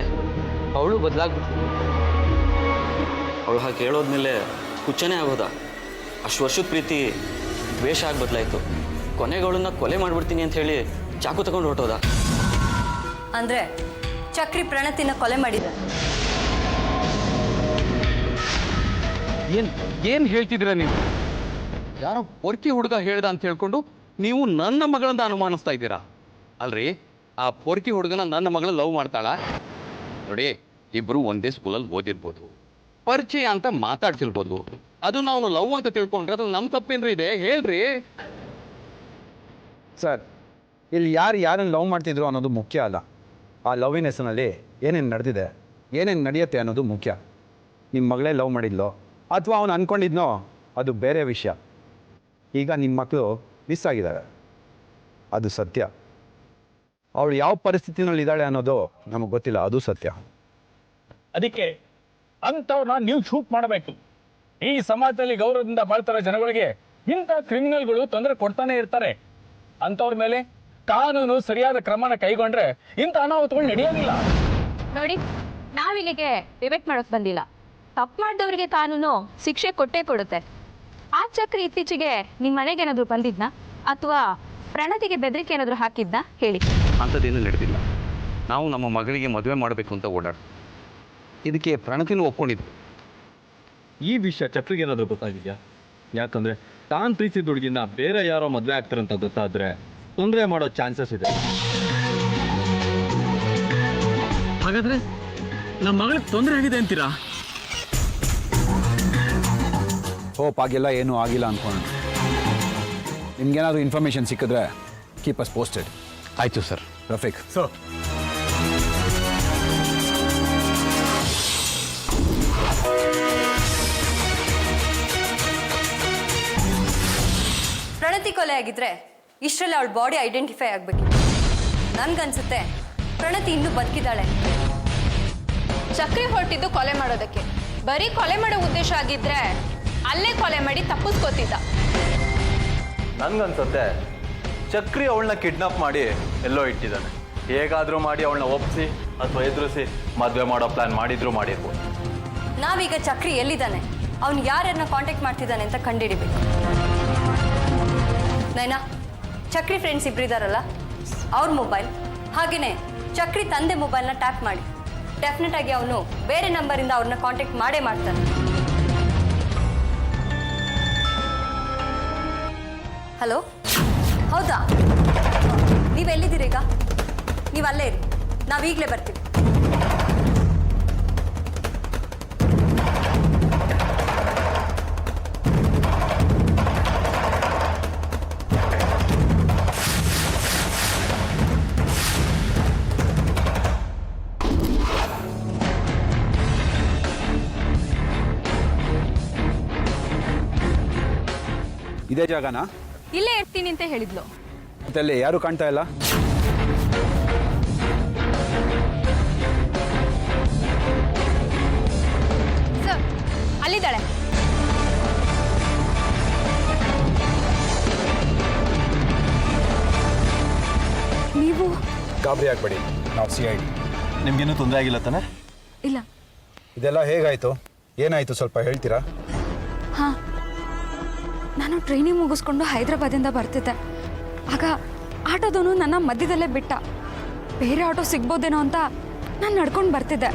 ಅವಳು ಬದಲಾಗ್ಬಿಟ್ಲು. ಅವಳು ಹಾಗೆ ಹೇಳೋದ್ಮೇಲೆ ಹುಚ್ಚನೇ ಆಗೋದ. ಅಷ್ಟು ವರ್ಷದ ಪ್ರೀತಿ ದ್ವೇಷ ಆಗಿ ಬದಲಾಯಿತು. ಕೊನೆಗೆ ಅವಳನ್ನ ಕೊಲೆ ಮಾಡಿಬಿಡ್ತೀನಿ ಅಂತ ಹೇಳಿ ಚಾಕು ತಗೊಂಡು ಹೊರಟೋದ. ಅಂದರೆ ಚಕ್ರಿ ಪ್ರಣತಿನ ಕೊಲೆ ಮಾಡಿದ? ಏನು ಹೇಳ್ತಿದ್ದೀರಾ ನೀವು? ಯಾರೋ ಪೊರ್ಕಿ ಹುಡುಗ ಹೇಳ್ದ ಅಂತ ಹೇಳ್ಕೊಂಡು ನೀವು ನನ್ನ ಮಗಳನ್ನ ಅನುಮಾನಿಸ್ತಾ ಇದ್ದೀರಾ ಅಲ್ರಿ? ಆ ಪೊರ್ಕಿ ಹುಡುಗನ ನನ್ನ ಮಗಳು ಲವ್ ಮಾಡ್ತಾಳ? ನೋಡಿ, ಇಬ್ಬರು ಒಂದೇ ಸ್ಕೂಲಲ್ಲಿ ಓದಿರ್ಬೋದು, ಪರಿಚಯ ಅಂತ ಮಾತಾಡ್ತಿರ್ಬೋದು. ಅದು ನಾವು ಲವ್ ಅಂತ ತಿಳ್ಕೊಂಡ್ರೆ ಅದು ನಮ್ಮ ತಪ್ಪೇನ್ರಿ ಇದೆ? ಹೇಳ್ರಿ ಸರ್. ಇಲ್ಲಿ ಯಾರನ್ನು ಲವ್ ಮಾಡ್ತಿದ್ರು ಅನ್ನೋದು ಮುಖ್ಯ ಅಲ್ಲ. ಆ ಲವ್ವಿನ ಹೆಸರಿನಲ್ಲಿ ಏನೇನು ನಡೆದಿದೆ, ಏನೇನು ನಡೆಯುತ್ತೆ ಅನ್ನೋದು ಮುಖ್ಯ. ನಿಮ್ಮ ಮಗಳೇ ಲವ್ ಮಾಡಿದ್ಲೋ ಅಥವಾ ಅವನು ಅಂದ್ಕೊಂಡಿದ್ನೋ ಅದು ಬೇರೆ ವಿಷಯ. ಈಗ ನಿಮ್ಮ ಮಕ್ಕಳು ಮಿಸ್ ಆಗಿದ್ದಾರೆ, ಅದು ಸತ್ಯ. ಅವಳು ಯಾವ ಪರಿಸ್ಥಿತಿನಲ್ಲಿ ಇದ್ದಾಳೆ ಅನ್ನೋದು ನಮಗೆ ಗೊತ್ತಿಲ್ಲ, ಅದು ಸತ್ಯ. ಅದಕ್ಕೆ ಅಂಥವ್ರನ್ನ ನೀವು ಶೂಟ್ ಮಾಡಬೇಕು. ಈ ಸಮಾಜದಲ್ಲಿ ಗೌರವದಿಂದ ಬಾಳ್ತಾರ ಜನಗಳಿಗೆ ಇಂಥ ಕ್ರಿಮಿನಲ್ಗಳು ತೊಂದರೆ ಕೊಡ್ತಾನೆ ಇರ್ತಾರೆ. ಅಂಥವ್ರ ಮೇಲೆ ಕಾನೂನು ಸರಿಯಾದ ಕ್ರಮನ ಕೈಗೊಂಡ್ರೆ ಇಂಥ ಅನಾಹುತಗಳು ನಡೆಯೋದಿಲ್ಲ. ನೋಡಿ, ನಾವಿಲ್ಲಿಗೆ ಡಿಬೇಟ್ ಮಾಡೋಕೆ ಬಂದಿಲ್ಲ. ತಪ್ಪು ಮಾಡಿದವರಿಗೆ ಕಾನೂನು ಶಿಕ್ಷೆ ಕೊಟ್ಟೇ ಕೊಡುತ್ತೆ. ಆ ಚಕ್ರಿ ಇತ್ತೀಚೆಗೆ ನಿಮ್ಮ ಮನೆಗೆ ಏನಾದರೂ ಬಂದಿದ್ನಾ ಅಥವಾ ಪ್ರಣತಿಗೆ ಬೆದರಿಕೆ ಏನಾದರೂ ಹಾಕಿದ್ನಾ ಹೇಳಿ. ಅಂಥದ್ದೇನೂ ನಡೆದಿಲ್ಲ. ನಾವು ನಮ್ಮ ಮಗಳಿಗೆ ಮದುವೆ ಮಾಡಬೇಕು ಅಂತ ಓಡಾಡ್ತೀವಿ. ಇದಕ್ಕೆ ಪ್ರಣತಿನೂ ಒಪ್ಕೊಂಡಿದ್ವಿ. ಈ ವಿಷಯ ಚಕ್ರಿಗೆ ಏನಾದರೂ ಗೊತ್ತಾಗಿದೆಯಾ? ಯಾಕಂದರೆ ತಾನು ಪ್ರೀತಿಸಿದ ಹುಡುಗಿನ ಬೇರೆ ಯಾರೋ ಮದುವೆ ಆಗ್ತಾರಂತ ಗೊತ್ತಾದರೆ ತೊಂದರೆ ಮಾಡೋ ಚಾನ್ಸಸ್ ಇದೆ. ಹಾಗಾದ್ರೆ ನಮ್ಮ ಮಗಳಿಗೆ ತೊಂದರೆ ಆಗಿದೆ ಅಂತೀರಾ? ಹೋಪ್ ಆಗಿಲ್ಲ, ಏನೂ ಆಗಿಲ್ಲ ಅಂದ್ಕೊಂಡು. ನಿಮ್ಗೇನಾದರೂ ಇನ್ಫಾರ್ಮೇಷನ್ ಸಿಕ್ಕಿದ್ರೆ ಕೀಪ್ ಅಸ್ ಪೋಸ್ಟೆಡ್. ಆಯಿತು ಸರ್. ರಫೀಕ್. ಸರ್, ಪ್ರಣತಿ ಕೊಲೆ ಆಗಿದ್ರೆ ಇಷ್ಟರಲ್ಲಿ ಅವಳ ಬಾಡಿ ಐಡೆಂಟಿಫೈ ಆಗಬೇಕಿತ್ತು. ನನ್ಗನ್ಸುತ್ತೆ ಪ್ರಣತಿ ಇನ್ನೂ ಬದುಕಿದ್ದಾಳೆ. ಚಕ್ರಿ ಹೊರಟಿದ್ದು ಕೊಲೆ ಮಾಡೋದಕ್ಕೆ. ಬರೀ ಕೊಲೆ ಮಾಡೋ ಉದ್ದೇಶ ಆಗಿದ್ರೆ ಅಲ್ಲೇ ಕೊಲೆ ಮಾಡಿ ತಪ್ಪಿಸ್ಕೋತಿದ್ದ. ನನ್ಗನ್ಸುತ್ತೆ ಚಕ್ರಿ ಅವಳನ್ನ ಕಿಡ್ನಾಪ್ ಮಾಡಿ ಎಲ್ಲೋ ಇಟ್ಟಿದ್ದಾನೆ. ಹೇಗಾದರೂ ಮಾಡಿ ಅವಳನ್ನ ಒಪ್ಪಿಸಿ ಅಥವಾ ಎದುರಿಸಿ ಮದುವೆ ಮಾಡೋ ಪ್ಲಾನ್ ಮಾಡಿದ್ರು ಮಾಡಿರ್ಬೋದು. ನಾವೀಗ ಚಕ್ರಿ ಎಲ್ಲಿದ್ದಾನೆ, ಅವ್ನು ಯಾರ್ಯಾರನ್ನ ಕಾಂಟ್ಯಾಕ್ಟ್ ಮಾಡ್ತಿದ್ದಾನೆ ಅಂತ ಕಂಡುಹಿಡಿಬೇಕು. ನೈನಾ, ಚಕ್ರಿ ಫ್ರೆಂಡ್ಸ್ ಇಬ್ಬರಿದ್ದಾರಲ್ಲ, ಅವ್ರ ಮೊಬೈಲ್ ಹಾಗೆಯೇ ಚಕ್ರಿ ತಂದೆ ಮೊಬೈಲ್ನ ಟ್ಯಾಪ್ ಮಾಡಿ. ಡೆಫಿನೆಟ್ ಆಗಿ ಅವನು ಬೇರೆ ನಂಬರಿಂದ ಅವ್ರನ್ನ ಕಾಂಟ್ಯಾಕ್ಟ್ ಮಾಡೇ ಮಾಡ್ತಾನೆ. ಹಲೋ, ಹೌದಾ? ನೀವೆಲ್ಲಿದ್ದೀರೀಗ? ನೀವು ಅಲ್ಲೇ ಇರಿ, ನಾವೀಗಲೇ ಬರ್ತೀವಿ. ಇದೇ ಜಾಗನಾ? ಇಲ್ಲೇ ಇರ್ತೀನಿ ಅಂತ ಹೇಳಿದ್ಲು. ಮತ್ತೆ ಯಾರು ಕಾಣ್ತಾ ಇಲ್ಲ. ಸರ್, ಅಲ್ಲಿದ್ದಾಳೆ. ನೀವು ಗಾಬರಿ ಆಗಬೇಡಿ, ನಾವು CID. ನಿಮ್ಗೇನು ತೊಂದರೆ ಆಗಿಲ್ಲ ತಾನೆ? ಇಲ್ಲ. ಇದೆಲ್ಲ ಹೇಗಾಯಿತು, ಏನಾಯಿತು ಸ್ವಲ್ಪ ಹೇಳ್ತೀರಾ? ಹಾಂ, ನಾನು ಟ್ರೈನಿಂಗ್ ಮುಗಿಸ್ಕೊಂಡು ಹೈದರಾಬಾದಿಂದ ಬರ್ತಿದ್ದೆ. ಆಗ ಆಟೋದವನು ನನ್ನ ಮಧ್ಯದಲ್ಲೇ ಬಿಟ್ಟ. ಬೇರೆ ಆಟೋ ಸಿಗ್ಬೋದೇನೋ ಅಂತ ನಾನು ನಡ್ಕೊಂಡು ಬರ್ತಿದ್ದೆ.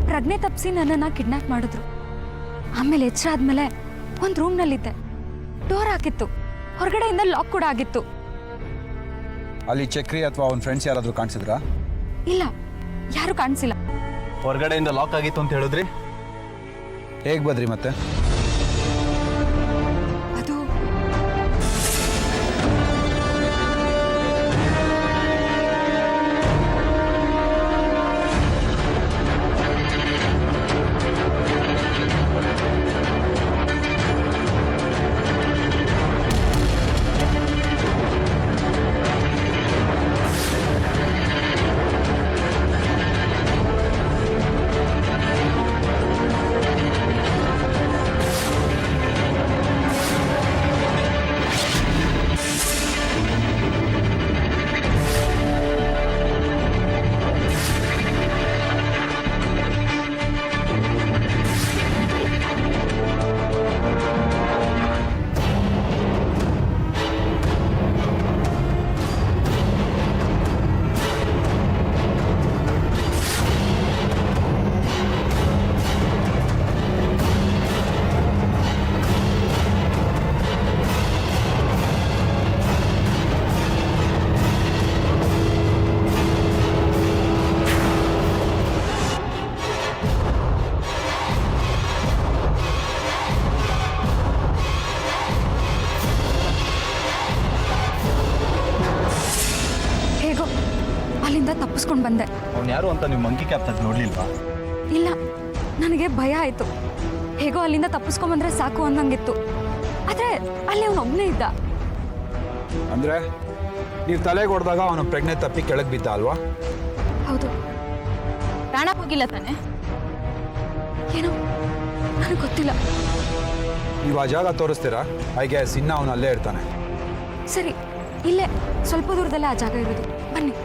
ಪ್ರಜ್ಞೆ ತಪ್ಪಿಸಿ ನನ್ನನ್ನು ಕಿಡ್ನಾಪ್ ಮಾಡಿದ್ರು. ಆಮೇಲೆ ಎಚ್ಚರ ಆದ್ಮೇಲೆ ಒಂದು ರೂಮ್ನಲ್ಲಿದ್ದೆ. ಡೋರ್ ಹಾಕಿತ್ತು, ಹೊರಗಡೆಯಿಂದ ಲಾಕ್ ಕೂಡ ಆಗಿತ್ತು. ಅಲ್ಲಿ ಚಕ್ರಿ ಅಥವಾ ಅವನ ಫ್ರೆಂಡ್ಸ್ ಯಾರಾದರೂ ಕಾಣಿಸಿದ್ರಾ? ಇಲ್ಲ, ಯಾರು ಕಾಣಿಸಿಲ್ಲ. ಹೊರಗಡೆಯಿಂದ ಲಾಕ್ ಆಗಿತ್ತು ಅಂತ ಹೇಳಿದ್ರಿ, ಹೇಗೆ ಬಂದ್ರಿ ಮತ್ತೆ? ಅದು ತಪ್ಪಿಸ್ಕೊಂಡು ಬಂದೆ. ಅವ್ನು ಯಾರು ಅಂತ ನೀವು ಮಂಕಿ ಕ್ಯಾಪ್ ತೆಗೆದು ನೋಡ್ಲಿಲ್ವಾ? ಇಲ್ಲ, ನನಗೆ ಭಯ ಆಯಿತು. ಹೇಗೋ ಅಲ್ಲಿಂದ ತಪ್ಪಿಸ್ಕೊಂಬಂದ್ರೆ ಸಾಕು ಅನ್ನಂಗಿತ್ತು. ಆದರೆ ಅಲ್ಲಿ ಅವನೊಬ್ಬನೇ ಇದ್ದ. ಅಂದರೆ ನೀವು ತಲೆಗೆ ಹೊಡೆದಾಗ ಅವನು ಪ್ರಜ್ಞೆ ತಪ್ಪಿ ಕೆಳಗೆ ಬಿದ್ದ ಅಲ್ವಾ? ಹೌದು. ಪ್ರಾಣ ಹೋಗಿಲ್ಲ ತಾನೆ? ಏನೋ ನನಗೆ ಗೊತ್ತಿಲ್ಲ. ನೀವು ಆ ಜಾಗ ತೋರಿಸ್ತೀರಾ? ಐ ಗ್ಯಾಸ್ ಇನ್ನ ಅವನು ಅಲ್ಲೇ ಇರ್ತಾನೆ. ಸರಿ, ಇಲ್ಲೇ ಸ್ವಲ್ಪ ದೂರದಲ್ಲೇ ಆ ಜಾಗ ಇರೋದು, ಬನ್ನಿ.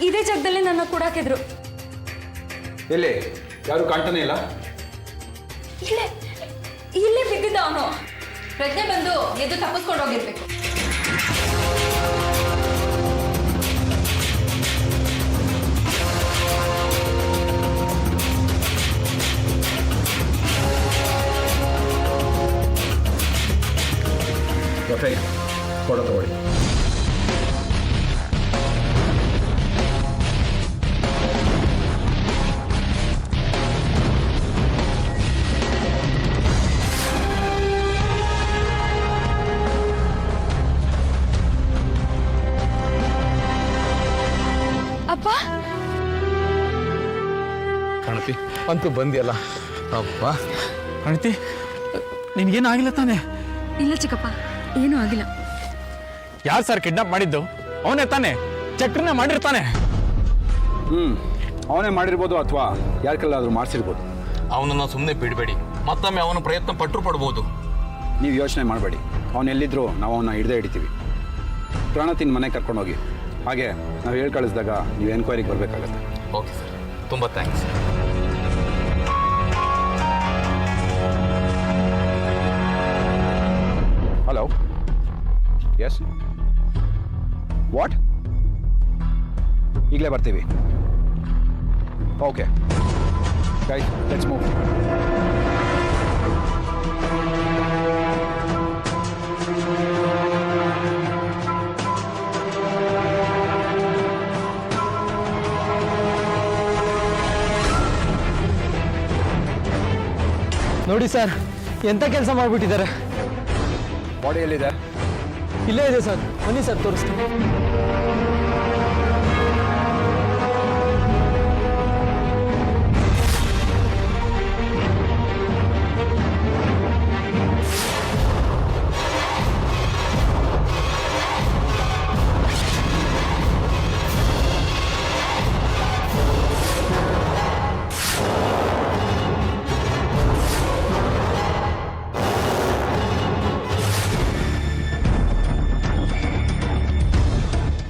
ಇದೇ ಜಾಗದಲ್ಲಿ ನನ್ನ ಕೂಡಾಕಿದ್ರು. ಎಲ್ಲಿ? ಯಾರು ಕಾಣ್ತಾನೆ ಇಲ್ಲ? ಇಲ್ಲೇ ಇಲ್ಲೇ ಬಿದ್ದಿದ್ದ ಅವನು. ಪ್ರಜ್ಞೆ ಬಂದು ಎದ್ದು ತಪ್ಪಿಸ್ಕೊಂಡು ಹೋಗಿರ್ಬೇಕು. ಫೋಟೋ ತಗೊಳ್ಳಿ. ಅಪ್ಪ, ಕಣತಿ ಅಂತೂ ಬಂದಿಯಲ್ಲ. ಅಪ್ಪ ಕಣತಿ, ನಿನ್ಗೇನು ಆಗಿಲ್ಲ ತಾನೆ? ಇಲ್ಲ ಚಿಕ್ಕಪ್ಪ, ಏನೂ ಆಗಿಲ್ಲ. ಯಾರು ಸರ್ ಕಿಡ್ನಾಪ್ ಮಾಡಿದ್ದು? ಅವನೇ ತಾನೆ? ಚಕ್ರನೇ ಮಾಡಿರ್ತಾನೆ. ಅವನೇ ಮಾಡಿರ್ಬೋದು ಅಥವಾ ಯಾರ ಕಲ್ಲಾದರೂ ಮಾಡಿಸಿರ್ಬೋದು. ಅವನನ್ನು ಸುಮ್ಮನೆ ಬಿಡಬೇಡಿ, ಮತ್ತೊಮ್ಮೆ ಅವನ ಪ್ರಯತ್ನ ಪಟ್ಟರು ಪಡ್ಬೋದು. ನೀವು ಯೋಚನೆ ಮಾಡಬೇಡಿ, ಅವನು ಎಲ್ಲಿದ್ದರೂ ನಾವು ಅವನ್ನ ಹಿಡ್ದೇ ಹಿಡಿತೀವಿ. ಪ್ರಣತಿನ ಮನೆ ಕರ್ಕೊಂಡೋಗಿ, ಹಾಗೆ ನಾವು ಹೇಳಿ ಕಳಿಸಿದಾಗ ನೀವು ಎನ್ಕ್ವೈರಿಗೆ ಬರಬೇಕಾಗತ್ತೆ. ಓಕೆ ಸರ್, ತುಂಬ ಥ್ಯಾಂಕ್ಸ್. Hello, yes, what? ಈಗಲೇ ಬರ್ತೀವಿ. Okay guys, let's move. ನೋಡಿ ಸರ್, ಎಂಥ ಕೆಲಸ ಮಾಡಿಬಿಟ್ಟಿದ್ದಾರೆ. ಬಾಡಿ ಎಲ್ಲಿದೆ? ಇಲ್ಲೇ ಇದೆ ಸರ್, ಬನ್ನಿ ಸರ್ ತೋರಿಸ್ತೀನಿ.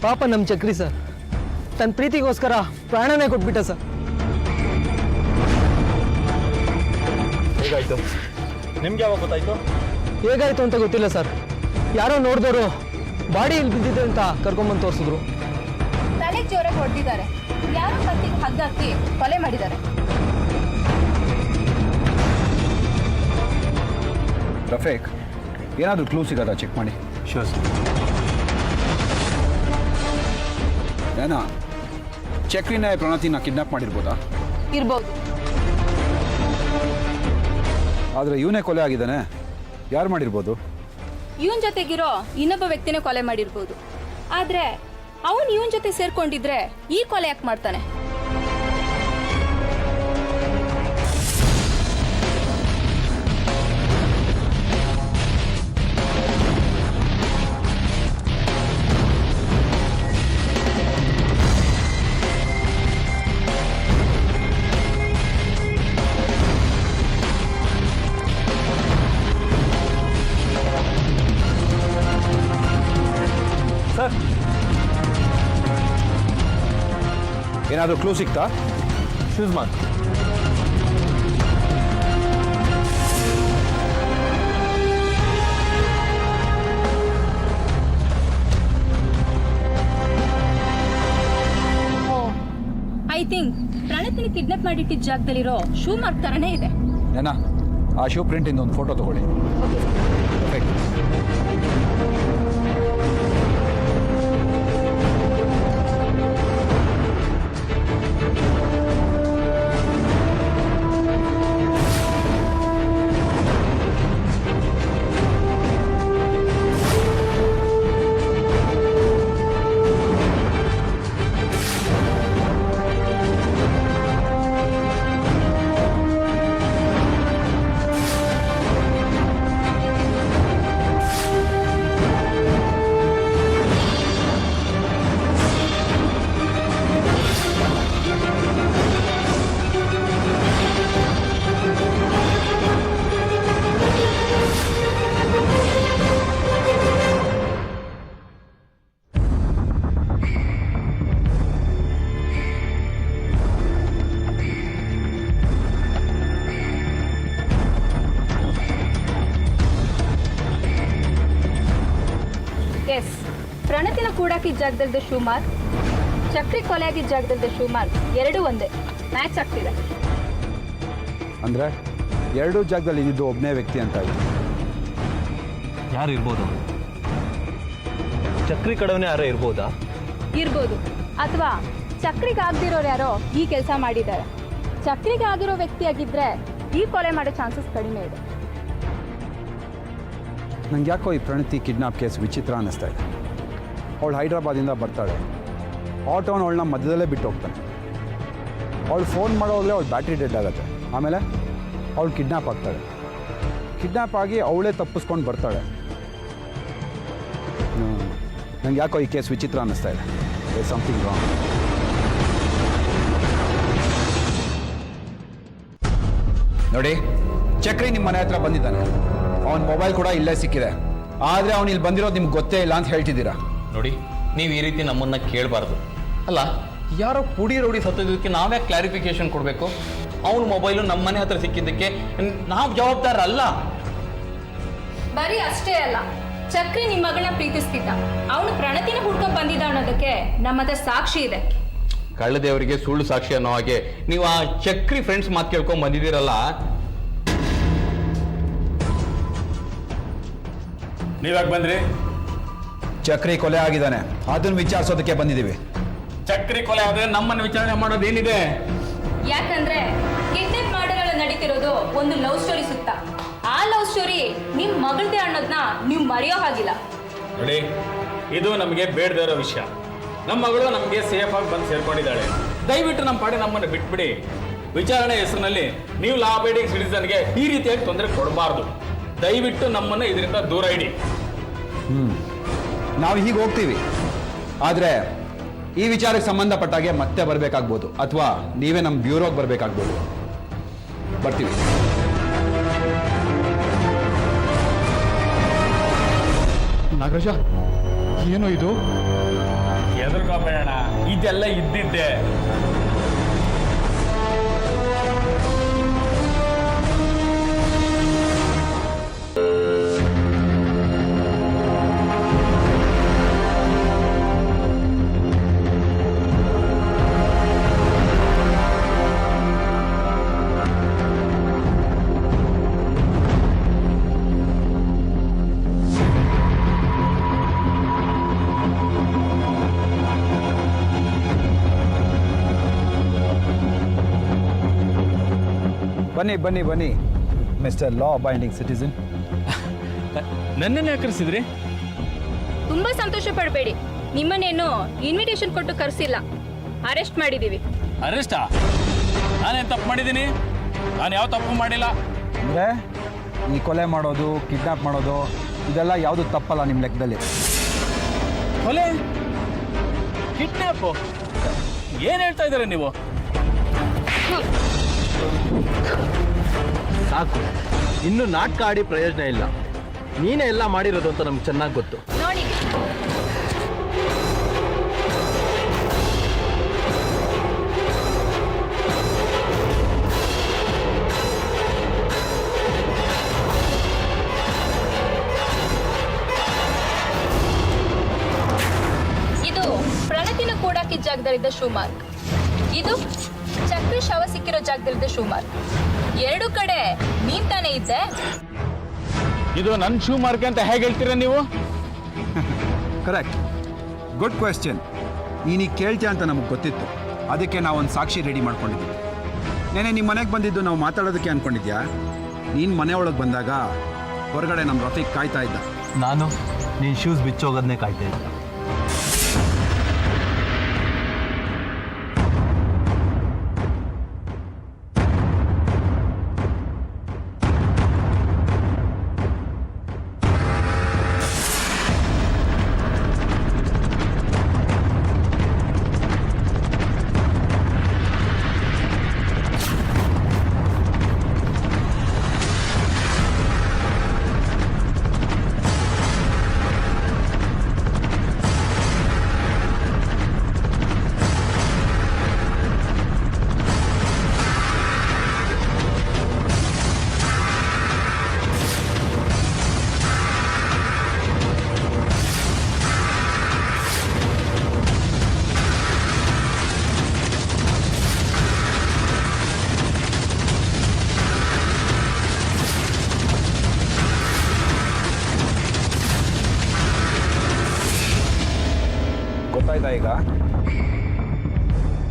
ಪಾಪ ನಮ್ಮ ಚಕ್ರಿ ಸರ್, ತನ್ನ ಪ್ರೀತಿಗೋಸ್ಕರ ಪ್ರಾಣನೇ ಕೊಟ್ಬಿಟ್ಟ ಸರ್. ಹೇಗಾಯ್ತು? ನಿಮ್ಗೆ ಯಾವಾಗ ಗೊತ್ತಾಯ್ತು? ಹೇಗಾಯ್ತು ಅಂತ ಗೊತ್ತಿಲ್ಲ ಸರ್. ಯಾರೋ ನೋಡಿದವರು ಬಾಡಿ ಇಲ್ಲಿ ಬಿದ್ದಿದೆ ಅಂತ ಕರ್ಕೊಂಬಂದು ತೋರಿಸಿದ್ರು. ತಲೆಗೆ ಜೋರಾಗಿ ಹೊಡೆದಿದ್ದಾರೆ. ಯಾರೋ ಕತ್ತಿಗೆ ಹಗ್ಗ ಹಾಕಿ ಕೊಲೆ ಮಾಡಿದ್ದಾರೆ. ರಫೇಕ್, ಏನಾದರೂ ಕ್ಲೂ ಸಿಗೋದಾ? ಚೆಕ್ ಮಾಡಿ. Sure sir. ಏನಾ ಚಕ್ರಿನ ಪ್ರಣತಿನ ಕಿಡ್ನಾಪ್ ಮಾಡಿರ್ಬೋದಾ? ಇರ್ಬೋದು. ಆದರೆ ಇವನೇ ಕೊಲೆ ಆಗಿದ್ದಾನೆ. ಯಾರು ಮಾಡಿರ್ಬೋದು? ಇವನ್ ಜೊತೆಗಿರೋ ಇನ್ನೊಬ್ಬ ವ್ಯಕ್ತಿನೇ ಕೊಲೆ ಮಾಡಿರ್ಬೋದು. ಆದ್ರೆ ಅವನು ಇವನ್ ಜೊತೆ ಸೇರ್ಕೊಂಡಿದ್ರೆ ಈ ಕೊಲೆ ಯಾಕೆ ಮಾಡ್ತಾನೆ? ಸರ್, ಏನಾದರೂ ಕ್ಲೂ ಸಿಗ್ತಾ? Shoes mark. ಐ ಥಿಂಕ್ ಪ್ರಣತಿನ ಪ್ರಣತಿ ಕಿಡ್ನಾಪ್ ಮಾಡಿಟ್ಟಿದ್ದ ಜಾಗದಲ್ಲಿರೋ ಶೂ ಮಾರ್ಕ್ ಥರನೇ ಇದೆ. ಏನ ಆ ಶೂ ಪ್ರಿಂಟಿಂದ ಒಂದು ಫೋಟೋ ತಗೊಳ್ಳಿ. ಎಸ್, ಪ್ರಣತಿನ ಕೂಡಾಕಿದ್ದ ಜಾಗದಲ್ಲಿದ್ದ ಶೂ ಮಾರ್ಕ್, ಚಕ್ರಿ ಕೊಲೆ ಆಗಿದ್ದ ಜಾಗದಲ್ಲಿದ್ದ ಶೂ ಮಾರ್ಕ್ ಎರಡೂ ಒಂದೇ, ಮ್ಯಾಚ್ ಆಗ್ತಿದೆ. ಅಂದರೆ ಎರಡೂ ಜಾಗದಲ್ಲಿ ಇದ್ದಿದ್ದು ಒಬ್ಬನೇ ವ್ಯಕ್ತಿ ಅಂತ ಆಯ್ತು. ಯಾರು ಇರ್ಬೋದು? ಚಕ್ರಿ ಕಡವನೇ ಯಾರೋ ಇರ್ಬೋದಾ? ಇರ್ಬೋದು, ಅಥವಾ ಚಕ್ರಿಗೆ ಆಗದಿರೋರು ಯಾರೋ ಈ ಕೆಲಸ ಮಾಡಿದ್ದಾರೆ. ಚಕ್ರಿಗೆ ಆಗಿರೋ ವ್ಯಕ್ತಿ ಆಗಿದ್ರೆ ಈ ಕೊಲೆ ಮಾಡೋ ಚಾನ್ಸಸ್ ಕಡಿಮೆ ಇದೆ. ನಂಗೆ ಯಾಕೋ ಈ ಪ್ರಣತಿ ಕಿಡ್ನಾಪ್ ಕೇಸ್ ವಿಚಿತ್ರ ಅನ್ನಿಸ್ತಾ ಇದೆ. ಅವಳು ಹೈದ್ರಾಬಾದಿಂದ ಬರ್ತಾಳೆ, ಆಟೋನ ಅವಳನ್ನ ಮಧ್ಯದಲ್ಲೇ ಬಿಟ್ಟು ಹೋಗ್ತಾನೆ. ಅವಳು ಫೋನ್ ಮಾಡೋವಾಗಲೇ ಅವಳು ಬ್ಯಾಟ್ರಿ ಡೆಡ್ ಆಗುತ್ತೆ. ಆಮೇಲೆ ಅವಳು ಕಿಡ್ನಾಪ್ ಆಗ್ತಾಳೆ. ಕಿಡ್ನಾಪ್ ಆಗಿ ಅವಳೇ ತಪ್ಪಿಸ್ಕೊಂಡು ಬರ್ತಾಳೆ. ನಂಗೆ ಯಾಕೋ ಈ ಕೇಸ್ ವಿಚಿತ್ರ ಅನ್ನಿಸ್ತಾ ಇದೆ. Something wrong. ನೋಡಿ, ಚಕ್ರಿ ನಿಮ್ಮ ಮನೆ ಹತ್ರ ಬಂದಿದ್ದಾನೆ. ಅವನ ಮೊಬೈಲ್ ಕೂಡ ಇಲ್ಲೇ ಸಿಕ್ಕಿದೆ. ಆದರೆ ಅವನು ಇಲ್ಲಿ ಬಂದಿರೋದು ನಿಮ್ಗೆ ಗೊತ್ತೇ ಇಲ್ಲ ಅಂತ ಹೇಳ್ತಿದ್ದೀರಾ. ನೋಡಿ, ನೀವು ಈ ರೀತಿ ನಮ್ಮನ್ನ ಕೇಳಬಾರ್ದು. ಅಲ್ಲ, ಯಾರೋ ಪುಡಿ ರೌಡಿ ಸತ್ತೋದಕ್ಕೆ ನಾವೇ ಕ್ಲಾರಿಫಿಕೇಶನ್ ಕೊಡಬೇಕು? ಅವನ ಮೊಬೈಲು ನಮ್ಮ ಮನೆ ಹತ್ರ ಸಿಕ್ಕಿದ್ದಕ್ಕೆ ನಾವು ಜವಾಬ್ದಾರ ಅಲ್ಲ. ಬರೀ ಅಷ್ಟೇ ಅಲ್ಲ, ಚಕ್ರಿ ನಿಮ್ಮ ಮಗಳನ್ನ ಪ್ರೀತಿಸ್ತಿದ್ದ, ಅವನು ಪ್ರಣತಿನ ಹುಡ್ಕೊಂಡ್ ಬಂದಿದ್ದ ಅನ್ನೋದಕ್ಕೆ ನಮ್ಮ ಹತ್ರ ಸಾಕ್ಷಿ ಇದೆ. ಕಳ್ಳದೇವರಿಗೆ ಸುಳ್ಳು ಸಾಕ್ಷಿ ಅನ್ನೋ ಹಾಗೆ ನೀವು ಆ ಚಕ್ರಿ ಫ್ರೆಂಡ್ಸ್ ಮಾತು ಕೇಳ್ಕೊಂಡ್ ಬಂದಿದ್ದೀರಲ್ಲ. ನೀವ್ಯಾಕೆ ಬಂದ್ರಿ? ಚಕ್ರಿ ಕೊಲೆ ಆಗಿದ್ದಾನೆ, ಅದನ್ನು ವಿಚಾರಿಸೋದಕ್ಕೆ ಬಂದಿದ್ದೀವಿ. ಚಕ್ರಿ ಕೊಲೆ ಆದ್ರೆ ನಮ್ಮನ್ನು ವಿಚಾರಣೆ ಮಾಡೋದೇನಿದೆ? ಯಾಕಂದ್ರೆ ಕಿಡ್ನಾಪ್ ಮಾಡೋರೆಲ್ಲ ನಡೀತಿರೋದು ಒಂದು ಲವ್ ಸ್ಟೋರಿ ಸುತ್ತ. ಆ ಲವ್ ಸ್ಟೋರಿ ನಿಮ್ ಮಗಳದೇ ಅನ್ನೋದನ್ನ ನೀವು ಮರೆಯೋ ಹಾಗಿಲ್ಲ. ನೋಡಿ, ಇದು ನಮಗೆ ಬೇಡದೇ ಇರೋ ವಿಷಯ. ನಮ್ಮ ಮಗಳು ನಮಗೆ ಸೇಫ್ ಆಗಿ ಬಂದು ಸೇರ್ಕೊಂಡಿದ್ದಾಳೆ. ದಯವಿಟ್ಟು ನಮ್ಮ ಪಾಡೆ ನಮ್ಮನ್ನು ಬಿಟ್ಬಿಡಿ. ವಿಚಾರಣೆ ಹೆಸರಿನಲ್ಲಿ ನೀವು ಲಾ ಅಬೈಡಿಂಗ್ ಸಿಟಿಸನ್ಗೆ ಈ ರೀತಿಯಾಗಿ ತೊಂದರೆ ಕೊಡಬಾರ್ದು. ದಯವಿಟ್ಟು ನಮ್ಮನ್ನು ಇದರಿಂದ ದೂರ ಇಡಿ. ನಾವು ಹೀಗೆ ಹೋಗ್ತೀವಿ, ಆದರೆ ಈ ವಿಚಾರಕ್ಕೆ ಸಂಬಂಧಪಟ್ಟಾಗೆ ಮತ್ತೆ ಬರಬೇಕಾಗ್ಬೋದು, ಅಥವಾ ನೀವೇ ನಮ್ಮ ಬ್ಯೂರೋಗೆ ಬರಬೇಕಾಗ್ಬೋದು. ಬರ್ತೀವಿ. ನಾಗರಾಜ, ಏನೋ ಇದು? ಎದುರ್ಕೋಬೇಡ, ಇದೆಲ್ಲ ಇದ್ದಿದ್ದೆ. ಬನ್ನಿ ಬನ್ನಿ ಬನ್ನಿ ಮಿಸ್ಟರ್ ಲಾ ಅಬೈಡಿಂಗ್ ಸಿಟಿಸನ್. ನನ್ನನ್ನೇ ಕರೆಸಿದ್ರಿ? ತುಂಬಾ ಸಂತೋಷ ಪಡಬೇಡಿ, ನಿಮ್ಮನ್ನೇನು ಇನ್ವಿಟೇಷನ್ ಕೊಟ್ಟು ಕರೆಸಿಲ್ಲ, ಅರೆಸ್ಟ್ ಮಾಡಿದೀವಿ. ಅರೆಸ್ಟಾ? ನಾನೇನು ತಪ್ಪು ಮಾಡಿದ್ದೀನಿ? ನಾನು ಯಾವ ತಪ್ಪು ಮಾಡಿಲ್ಲ. ಅಂದರೆ ಈ ಕೊಲೆ ಮಾಡೋದು, ಕಿಡ್ನಾಪ್ ಮಾಡೋದು, ಇದೆಲ್ಲ ಯಾವುದು ತಪ್ಪಲ್ಲ ನಿಮ್ಮ ಲೆಕ್ಕದಲ್ಲಿ. ಕೊಲೆ, ಕಿಡ್ನಾಪು, ಏನು ಹೇಳ್ತಾ ಇದ್ದೀರಾ ನೀವು? ಸಾಕು, ಇನ್ನು ನಾಟಕ ಆಡಿ ಪ್ರಯೋಜನ ಇಲ್ಲ. ನೀನೇ ಎಲ್ಲ ಮಾಡಿರೋದು ಅಂತ ನಮ್ಗೆ ಚೆನ್ನಾಗಿ ಗೊತ್ತು. ನೋಡಿ, ಇದು ಪ್ರಣತಿನ ಕೂಡಾಕಿದ್ದ ಜಾಗದಲ್ಲಿದ್ದ ಶೂ ಮಾರ್ಕ್. ಇದು ಚಕ್ರಿ ಶವ ಸಿಕ್ಕಿರೋ ಜಾಗದಲ್ಲಿದ್ದ ಶೂ ಮಾರ್ಕ್. ಎರಡು ಕಡೆ ನೀನ್ ತಾನೇ ಇದ್ದೆ. ಇದು ನನ್ನ ಶೂ ಮಾರ್ಕ್ ಅಂತ ಹೇಗೆ ಹೇಳ್ತೀರಾ ನೀವು? Correct, good question. ನೀನೀಗ ಕೇಳ್ತೀಯ ಅಂತ ನಮಗೆ ಗೊತ್ತಿತ್ತು, ಅದಕ್ಕೆ ನಾವೊಂದು ಸಾಕ್ಷಿ ರೆಡಿ ಮಾಡ್ಕೊಂಡಿದ್ವಿ. ನೆನೆ ನಿಮ್ಮ ಮನೆಗೆ ಬಂದಿದ್ದು ನಾವು ಮಾತಾಡೋದಕ್ಕೆ ಅಂದ್ಕೊಂಡಿದ್ಯಾ? ನೀನು ಮನೆ ಒಳಗೆ ಬಂದಾಗ ಹೊರಗಡೆ ನಮ್ಮ ರಫೀಕ್ ಕಾಯ್ತಾ ಇದ್ದ. ನಾನು ನೀನು ಶೂಸ್ ಬಿಚ್ಚೋಗೋದನ್ನೇ ಕಾಯ್ತಾ ಇದ್ದೆ. ಗೊತ್ತಾಯ್ತಾ? ಈಗ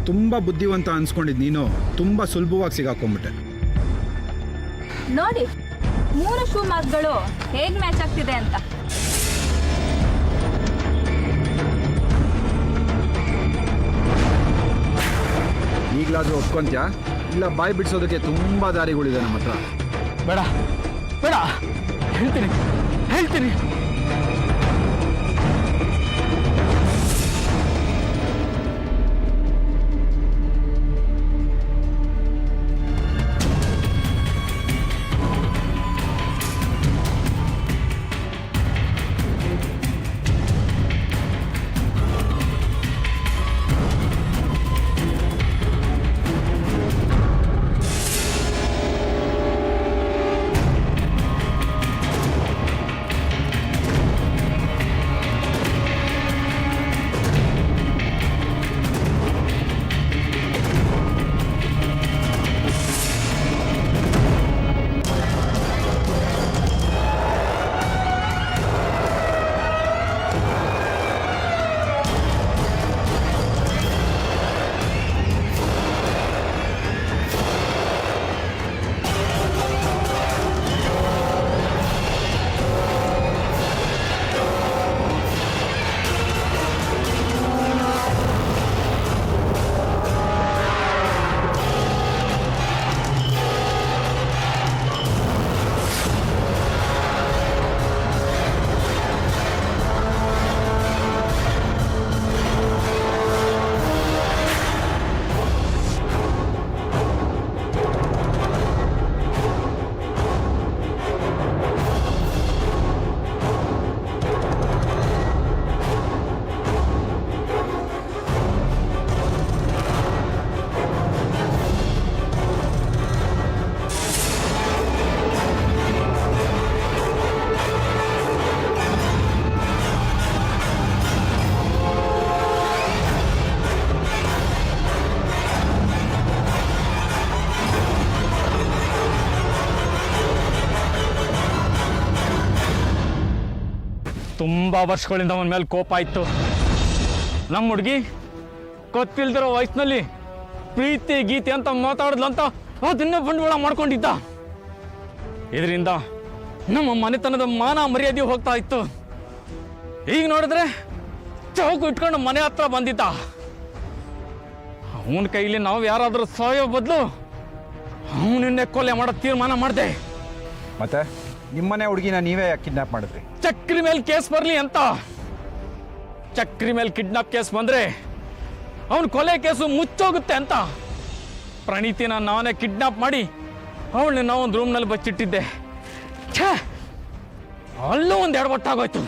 ತುಂಬ ಬುದ್ಧಿವಂತ ಅನ್ಸ್ಕೊಂಡಿದ್ದು ನೀನು ತುಂಬ ಸುಲಭವಾಗಿ ಸಿಗಾಕೊಂಡ್ಬಿಟ್ಟೆ. ನೋಡಿ 3 ಶೂ ಮಾರ್ಕ್ಗಳು ಹೇಗ್ ಮ್ಯಾಚ್ ಆಗ್ತಿದೆ ಅಂತ. ಈಗಲಾದರೂ ಒಪ್ಕೊಂತ್ಯಾ? ಇಲ್ಲ ಬಾಯಿ ಬಿಡಿಸೋದಕ್ಕೆ ತುಂಬ ದಾರಿಗಳಿದೆ ನಮ್ಮ ಹತ್ರ. ಬೇಡ ಬೇಡ, ಹೇಳ್ತೀನಿ ಹೇಳ್ತೀನಿ. ತುಂಬ ವರ್ಷಗಳಿಂದ ಅವನ ಮೇಲೆ ಕೋಪ ಇತ್ತು. ನಮ್ಮ ಹುಡುಗಿ ಗೊತ್ತಿಲ್ದಿರೋ ವಯಸ್ಸಿನಲ್ಲಿ ಪ್ರೀತಿ ಗೀತೆ ಅಂತ ಮಾತಾಡಿದ್ಲಂತ ಅದನ್ನೇ ಬಂಡವಾಳ ಮಾಡ್ಕೊಂಡಿದ್ದ. ಇದರಿಂದ ನಮ್ಮ ಮನೆತನದ ಮಾನ ಮರ್ಯಾದೆ ಹೋಗ್ತಾ ಇತ್ತು. ಈಗ ನೋಡಿದ್ರೆ ಚೌಕು ಇಟ್ಕೊಂಡು ಮನೆ ಹತ್ರ ಬಂದಿದ್ದ. ಅವನ ಕೈಲಿ ನಾವು ಯಾರಾದರೂ ಸಾಯೋ ಬದಲು ಅವನನ್ನೇ ಕೊಲೆ ಮಾಡೋ ತೀರ್ಮಾನ ಮಾಡಿದೆ. ಮತ್ತೆ ನಿಮ್ಮನೆ ಹುಡುಗಿನ ನೀವೇ ಯಾಕೆ ಕಿಡ್ನಾಪ್ ಮಾಡಿದ್ರಿ? ಚಕ್ರಿ ಮೇಲೆ ಕೇಸ್ ಬರಲಿ ಅಂತ. ಚಕ್ರಿ ಮೇಲೆ ಕಿಡ್ನಾಪ್ ಕೇಸ್ ಬಂದ್ರೆ ಅವನ ಕೊಲೆ ಕೇಸು ಮುಚ್ಚೋಗುತ್ತೆ ಅಂತ ಪ್ರಣೀತಿನ ನಾನೇ ಕಿಡ್ನಾಪ್ ಮಾಡಿ ಅವಳನ್ನ ನಾವೊಂದು ರೂಮ್ನಲ್ಲಿ ಬಚ್ಚಿಟ್ಟಿದ್ದೆ. ಛೇ, ಅಲ್ಲೂ ಒಂದು ಎಡವಟ್ಟಾಗೋಯ್ತು.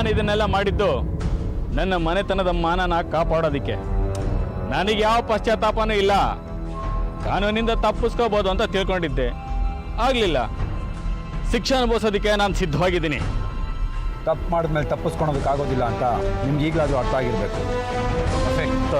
ನಾನು ಇದನ್ನೆಲ್ಲ ಮಾಡಿದ್ದು ನನ್ನ ಮನೆತನದ ಮಾನನ ಕಾಪಾಡೋದಕ್ಕೆ. ನನಗೆ ಯಾವ ಪಶ್ಚಾತ್ತಾಪನೂ ಇಲ್ಲ. ಕಾನೂನಿಂದ ತಪ್ಪಿಸ್ಕೋಬೋದು ಅಂತ ತಿಳ್ಕೊಂಡಿದ್ದೆ, ಆಗಲಿಲ್ಲ. ಶಿಕ್ಷೆ ಅನುಭವಿಸೋದಕ್ಕೆ ನಾನು ಸಿದ್ಧವಾಗಿದ್ದೀನಿ. ತಪ್ಪು ಮಾಡಿದ್ಮೇಲೆ ತಪ್ಪಿಸ್ಕೊಳೋದಕ್ಕಾಗೋದಿಲ್ಲ ಅಂತ ನಿಮ್ಗೆ ಈಗಲಾದರೂ ಅರ್ಥ ಆಗಿರಬೇಕು. ಪರ್ಫೆಕ್ಟ್.